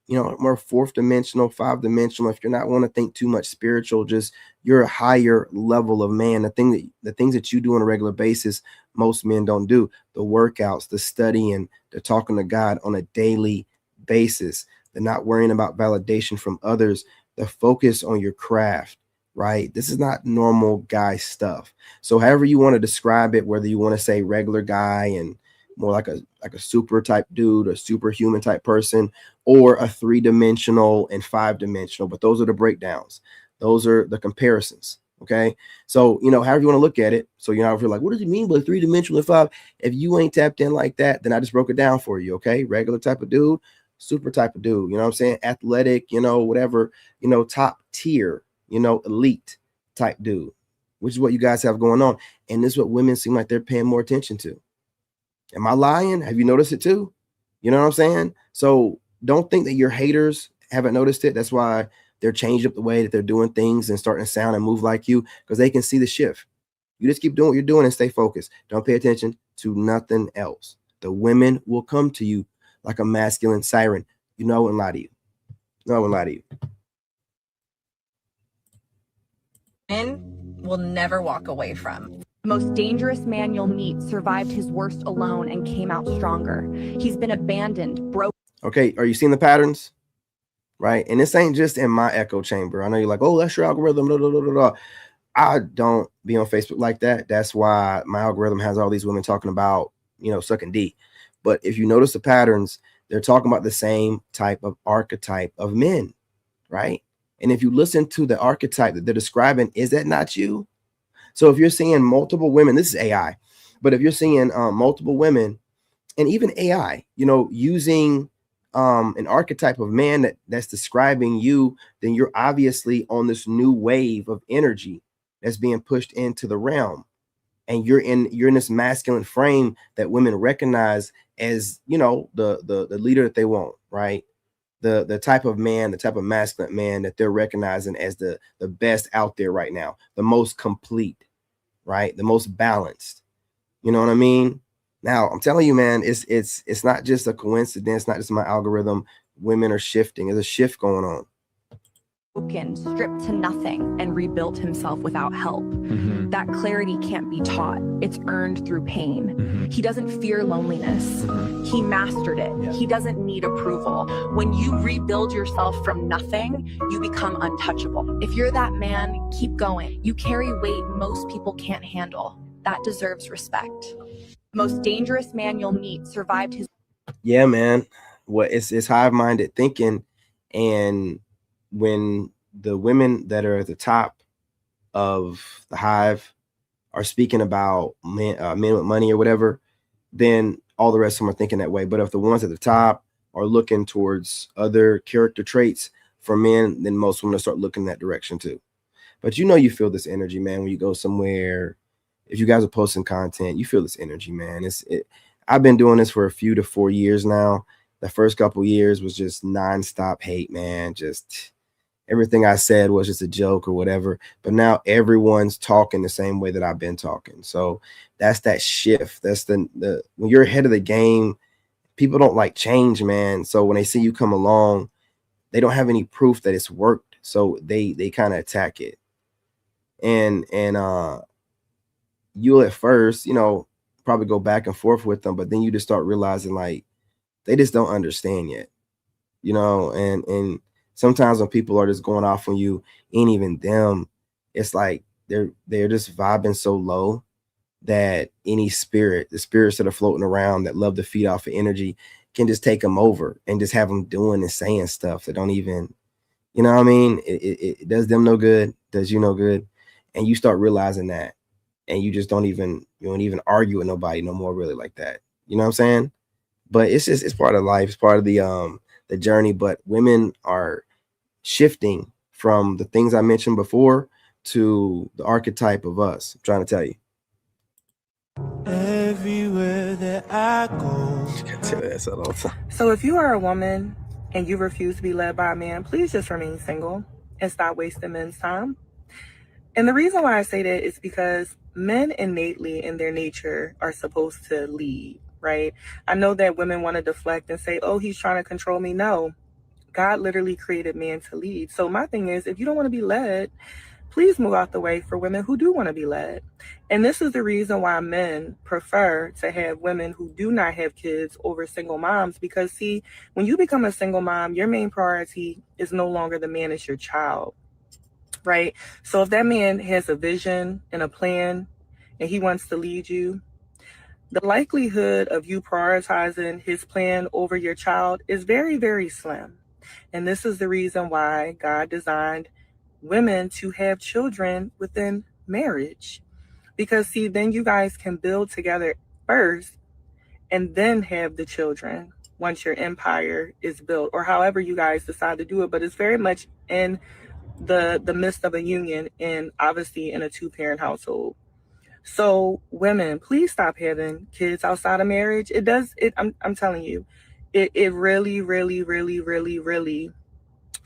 you know, more 4th dimensional, 5 dimensional. If you're not want to think too much spiritual, just you're a higher level of man. The things that you do on a regular basis, most men don't do. The workouts, the studying, the talking to God on a daily basis. They're not worrying about validation from others. The focus on your craft, right? This is not normal guy stuff. So however you want to describe it, whether you want to say regular guy and more like a super type dude, a superhuman type person, or a 3-dimensional and 5-dimensional, but those are the breakdowns. Those are the comparisons. Okay. So, you know, however you want to look at it. So, you know, if you're like, what does it mean by 3-dimensional and 5? If you ain't tapped in like that, then I just broke it down for you. Okay. Regular type of dude, super type of dude, you know what I'm saying? Athletic, you know, whatever, you know, top tier, you know, elite type dude, which is what you guys have going on. And this is what women seem like they're paying more attention to. Am I lying? Have you noticed it too? You know what I'm saying? So don't think that your haters haven't noticed it. That's why they're changing up the way that they're doing things and starting to sound and move like you, because they can see the shift. You just keep doing what you're doing and stay focused. Don't pay attention to nothing else. The women will come to you like a masculine siren. You know, I wouldn't lie to you. No, I wouldn't lie to you. Men will never walk away from. The most dangerous man you'll meet survived his worst alone and came out stronger. He's been abandoned, broke. Okay, are you seeing the patterns? Right? And this ain't just in my echo chamber. I know you're like, oh, that's your algorithm. Blah, blah, blah, blah. I don't be on Facebook like that. That's why my algorithm has all these women talking about, you know, sucking D. But if you notice the patterns, they're talking about the same type of archetype of men, right? And if you listen to the archetype that they're describing, is that not you? So if you're seeing multiple women, this is AI, but if you're seeing multiple women and even AI, you know, using an archetype of man that's describing you, then you're obviously on this new wave of energy that's being pushed into the realm. And you're in this masculine frame that women recognize as, you know, the leader that they want, right? The type of man, the type of masculine man that they're recognizing as the best out there right now, the most complete, right? The most balanced, You know what I mean? Now I'm telling you, man, it's not just a coincidence, not just my algorithm. Women are shifting. There's a shift going on. Broken, stripped to nothing, and rebuilt himself without help. That clarity can't be taught. It's earned through pain. He doesn't fear loneliness. He mastered it. He doesn't need approval. When you rebuild yourself from nothing, you become untouchable. If you're that man, keep going. You carry weight most people can't handle. That deserves respect. The most dangerous man you'll meet survived his... Yeah, man. What it's hive-minded thinking, and when the women that are at the top of the hive are speaking about men with money or whatever, then all the rest of them are thinking that way. But if the ones at the top are looking towards other character traits for men, then most women will start looking in that direction too. But you feel this energy, man, when you go somewhere. If you guys are posting content, you feel this energy, man. I've been doing this for a few to 4 years now. The first couple years was just nonstop hate, man. Just everything I said was just a joke or whatever. But now everyone's talking the same way that I've been talking. So that's that shift. That's the when you're ahead of the game, people don't like change, man. So when they see you come along, they don't have any proof that it's worked. So they kind of attack it. And you'll at first, probably go back and forth with them, but then you just start realizing like they just don't understand yet, and sometimes when people are just going off on you, ain't even them, it's like they're just vibing so low that the spirits that are floating around that love to feed off of energy can just take them over and just have them doing and saying stuff that don't even, it does them no good, does you no good. And you start realizing that, and you just don't even argue with nobody no more really like that. You know what I'm saying? But it's part of life. It's part of the journey. But women are shifting from the things I mentioned before to the archetype of us. I'm trying to tell you. Everywhere that I go. So if you are a woman and you refuse to be led by a man, please just remain single and stop wasting men's time. And the reason why I say that is because men innately in their nature are supposed to lead, right? I know that women want to deflect and say, oh, he's trying to control me. No, God literally created man to lead. So my thing is, if you don't want to be led, please move out the way for women who do want to be led. And this is the reason why men prefer to have women who do not have kids over single moms. Because see, when you become a single mom, your main priority is no longer the man, it's your child. Right? So if that man has a vision and a plan and he wants to lead you, the likelihood of you prioritizing his plan over your child is very, very slim. And this is the reason why God designed women to have children within marriage. Because see, then you guys can build together first and then have the children once your empire is built, or however you guys decide to do it. But it's very much in the midst of a union, and obviously in a 2-parent household. So women, please stop having kids outside of marriage. I'm telling you, it really, really, really, really, really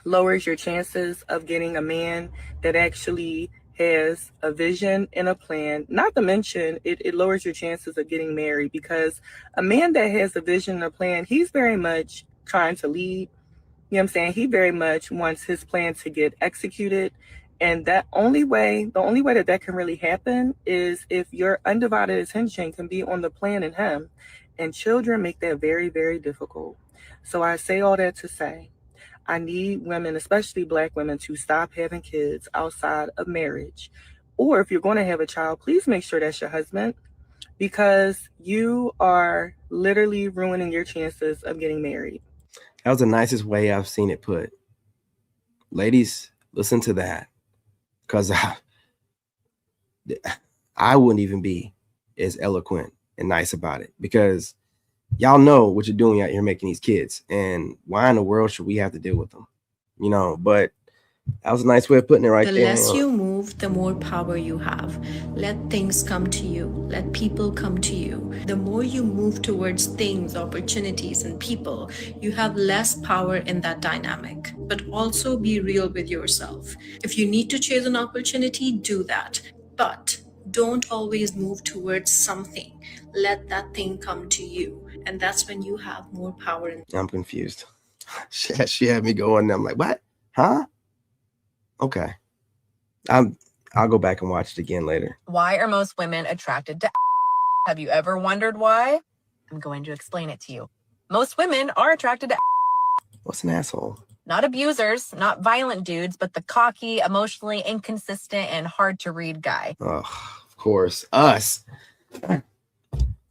lowers your chances of getting a man that actually has a vision and a plan. Not to mention, it lowers your chances of getting married, because a man that has a vision and a plan, he's very much trying to lead. You know what I'm saying? He very much wants his plan to get executed. And the only way that can really happen is if your undivided attention can be on the plan and him. And children make that very, very difficult. So I say all that to say, I need women, especially Black women, to stop having kids outside of marriage. Or if you're going to have a child, please make sure that's your husband, because you are literally ruining your chances of getting married. That was the nicest way I've seen it put. Ladies, listen to that. Because I wouldn't even be as eloquent and nice about it. Because y'all know what you're doing out here making these kids. And why in the world should we have to deal with them? But that was a nice way of putting it right there. The less you move, the more power you have. Let things come to you. Let people come to you. The more you move towards things, opportunities, and people, you have less power in that dynamic. But also be real with yourself. If you need to chase an opportunity, do that. But Don't always move towards something. Let that thing come to you. And that's when you have more power. I'm confused. She had me going. I'm like, what? Huh? Okay. I'll go back and watch it again later. Why are most women attracted to? Have you ever wondered why? I'm going to explain it to you. Most women are attracted to. What's an asshole? Not abusers, not violent dudes, but the cocky, emotionally inconsistent, and hard to read guy. Oh, of course, us.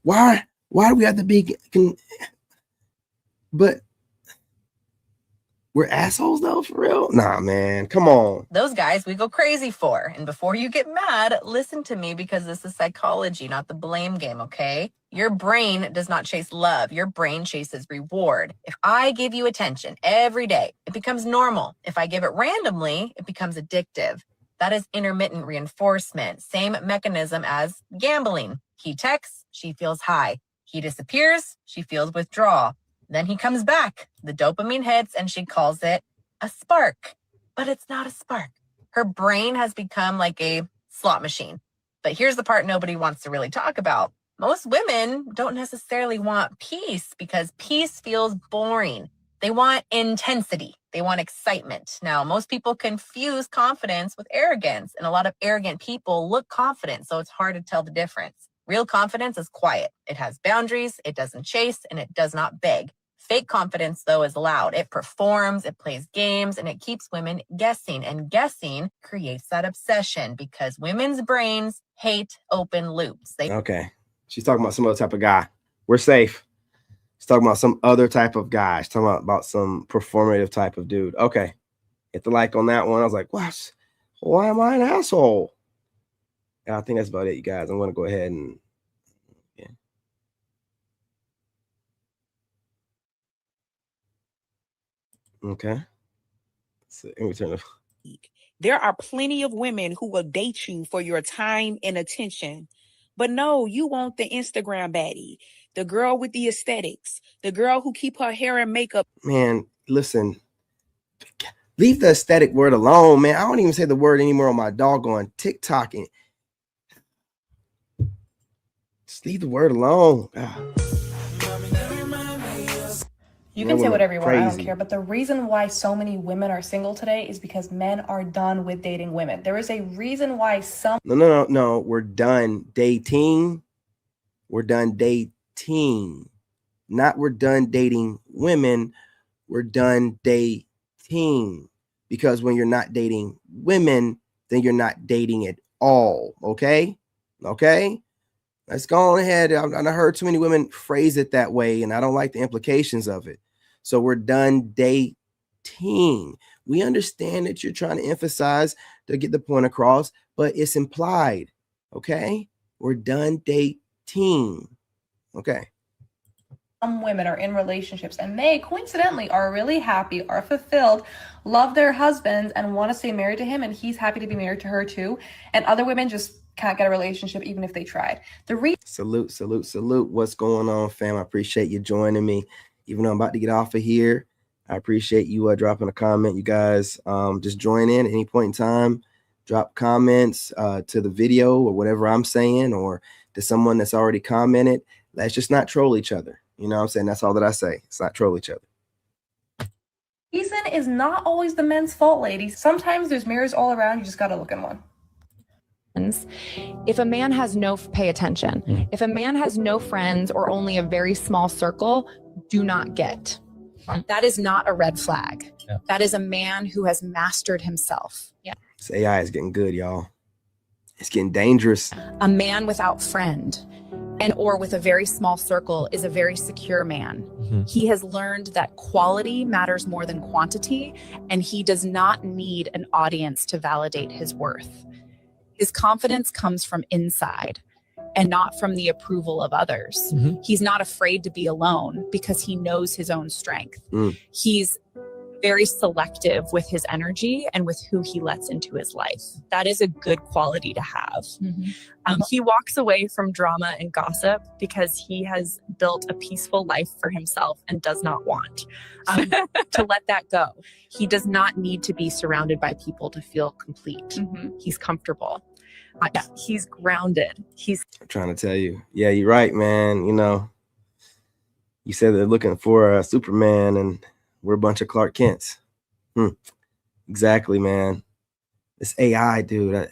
Why do we have to be? But we're assholes though, for real? Nah, man, come on. Those guys we go crazy for. And before you get mad, listen to me, because this is psychology, not the blame game, okay? Your brain does not chase love. Your brain chases reward. If I give you attention every day, it becomes normal. If I give it randomly, it becomes addictive. That is intermittent reinforcement. Same mechanism as gambling. He texts, she feels high. He disappears, she feels withdrawal. Then he comes back. The dopamine hits and she calls it a spark. But it's not a spark. Her brain has become like a slot machine. But here's the part nobody wants to really talk about. Most women don't necessarily want peace, because peace feels boring. They want intensity. They want excitement. Now, most people confuse confidence with arrogance, and a lot of arrogant people look confident, so it's hard to tell the difference. Real confidence is quiet. It has boundaries, it doesn't chase, and it does not beg. Fake confidence, though, is loud. It performs, it plays games, and it keeps women guessing. And guessing creates that obsession, because women's brains hate open loops. Okay. She's talking about some other type of guy. We're safe. She's talking about some other type of guy. She's talking about some performative type of dude. Okay. Hit the like on that one. I was like, what? Why am I an asshole? And I think that's about it, you guys. I'm going to go ahead and okay. So let me turn it. There are plenty of women who will date you for your time and attention. But no, you want the Instagram baddie, the girl with the aesthetics, the girl who keep her hair and makeup. Man, listen. Leave the aesthetic word alone, man. I don't even say the word anymore on my doggone TikTok. Just leave the word alone. You can say whatever you want, I don't care. But the reason why so many women are single today is because men are done with dating women. There is a reason why some... No. We're done dating. We're done dating. Not we're done dating women. We're done dating. Because when you're not dating women, then you're not dating at all. Okay? Okay? Let's go on ahead. I've heard too many women phrase it that way, and I don't like the implications of it. So we're done dating. We understand that you're trying to emphasize to get the point across, but it's implied. Okay? We're done dating. Okay. Some women are in relationships and they coincidentally are really happy, are fulfilled, love their husbands, and want to stay married to him, and he's happy to be married to her too. And other women just can't get a relationship even if they tried. Salute. What's going on, fam? I appreciate you joining me. Even though I'm about to get off of here, I appreciate you dropping a comment. You guys just join in at any point in time. Drop comments to the video or whatever I'm saying, or to someone that's already commented. Let's just not troll each other. You know what I'm saying? That's all that I say. It's not troll each other. Reason is not always the men's fault, ladies. Sometimes there's mirrors all around. You just got to look in one. If a man has pay attention. If a man has no friends or only a very small circle, do not get. That is not a red flag. Yeah. That is a man who has mastered himself. Yeah. This AI is getting good, y'all. It's getting dangerous. A man without friend or with a very small circle is a very secure man. Mm-hmm. He has learned that quality matters more than quantity, and he does not need an audience to validate his worth. His confidence comes from inside and not from the approval of others. Mm-hmm. He's not afraid to be alone because he knows his own strength. He's very selective with his energy and with who he lets into his life. That is a good quality to have. Mm-hmm. He walks away from drama and gossip because he has built a peaceful life for himself and does not want to let that go. He does not need to be surrounded by people to feel complete. Mm-hmm. He's comfortable. Yeah, he's grounded. I'm trying to tell you. Yeah, you're right, man. You know, you said they're looking for a Superman and we're a bunch of Clark Kents. Exactly, man. This AI, dude.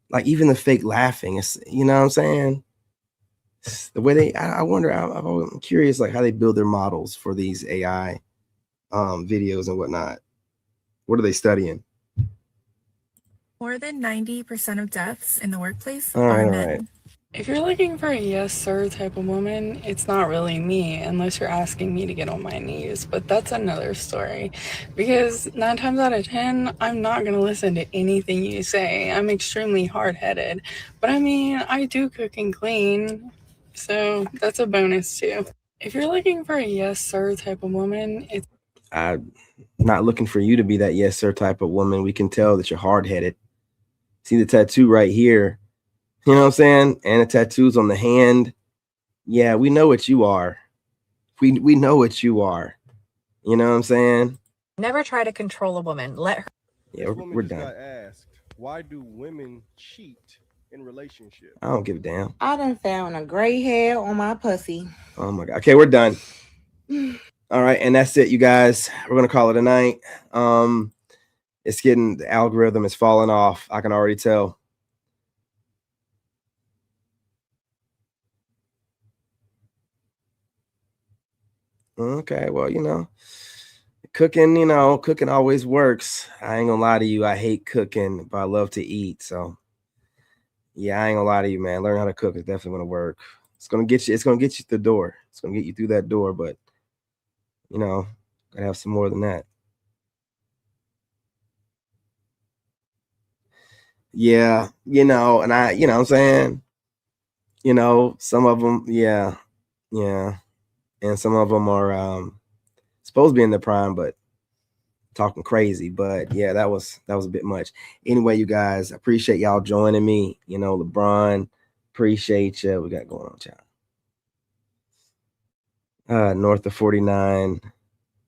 Like even the fake laughing, it's, you know what I'm saying? It's the way I wonder, I'm curious like how they build their models for these AI videos and whatnot. What are they studying? More than 90% of deaths in the workplace All are right, men. all right. If you're looking for a yes sir type of woman, it's not really me unless you're asking me to get on my knees, but that's another story. Because 9 times out of 10, I'm not going to listen to anything you say. I'm extremely hard-headed. But I mean, I do cook and clean, so that's a bonus too. If you're looking for a yes sir type of woman, I'm not looking for you to be that yes sir type of woman. We can tell that you're hard-headed. See the tattoo right here. You know what I'm saying? And the tattoos on the hand. Yeah, we know what you are. We know what you are. You know what I'm saying? Never try to control a woman. Let her. Yeah, we're done. Got asked, why do women cheat in relationships? I don't give a damn. I done found a gray hair on my pussy. Oh my God. Okay, we're done. All right, and that's it, you guys. We're gonna call it a night. It's getting, the algorithm is falling off. I can already tell. Okay, well, you know, cooking always works. I ain't gonna lie to you. I hate cooking, but I love to eat. So yeah, I ain't gonna lie to you, man. Learn how to cook is definitely gonna work. It's gonna get you through the door. It's gonna get you through that door, but you know, gotta have some more than that. Yeah, you know, and you know what I'm saying? You know, some of them, yeah. And some of them are supposed to be in their prime, but talking crazy. But yeah, that was a bit much. Anyway, you guys, appreciate y'all joining me. You know, LeBron, appreciate you. We got going on, child. North of 49.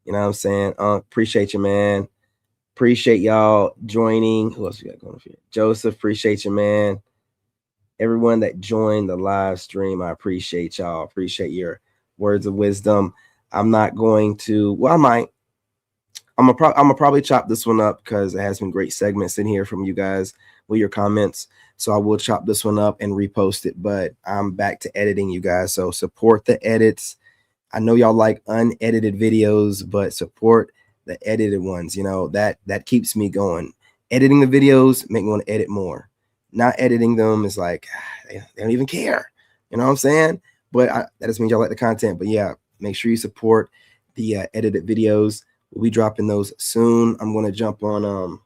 You know what I'm saying? Appreciate you, man. Appreciate y'all joining. Who else we got going on here? Joseph, appreciate you, man. Everyone that joined the live stream, I appreciate y'all. Appreciate your words of wisdom. I'm not going to, well, I might. I'm gonna probably chop this one up because it has been great segments in here from you guys with your comments. So I will chop this one up and repost it, but I'm back to editing, you guys. So support the edits. I know y'all like unedited videos, but support the edited ones. You know, that keeps me going. Editing the videos make me want to edit more. Not editing them is like, they don't even care. You know what I'm saying? But that just means y'all like the content. But yeah, make sure you support the edited videos. We'll be dropping those soon. I'm going to jump on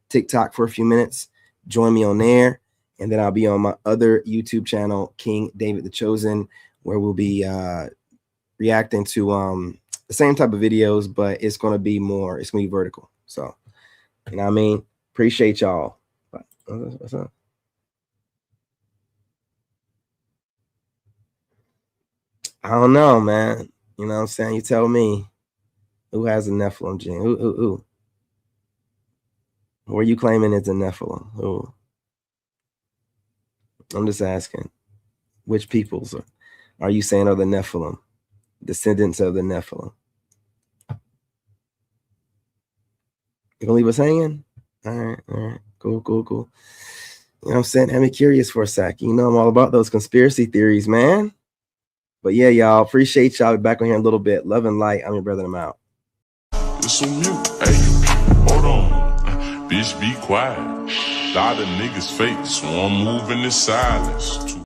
TikTok for a few minutes. Join me on there. And then I'll be on my other YouTube channel, King David the Chosen, where we'll be reacting to the same type of videos, but it's going to be vertical. So, you know what I mean? Appreciate y'all. What's up? I don't know, man. You know what I'm saying? You tell me who has a Nephilim gene. Who? Who are you claiming is a Nephilim? Who? I'm just asking. Which peoples are you saying are the Nephilim? Descendants of the Nephilim. You gonna leave us hanging? All right. Cool. You know what I'm saying? Have me curious for a sec. You know I'm all about those conspiracy theories, man. But yeah, y'all, appreciate y'all. Be back on here in a little bit. Love and light. I'm your brother, and I'm out. It's on mute. Hey, hold on. Bitch, be quiet. Lot of niggas fake, so I'm moving in silence.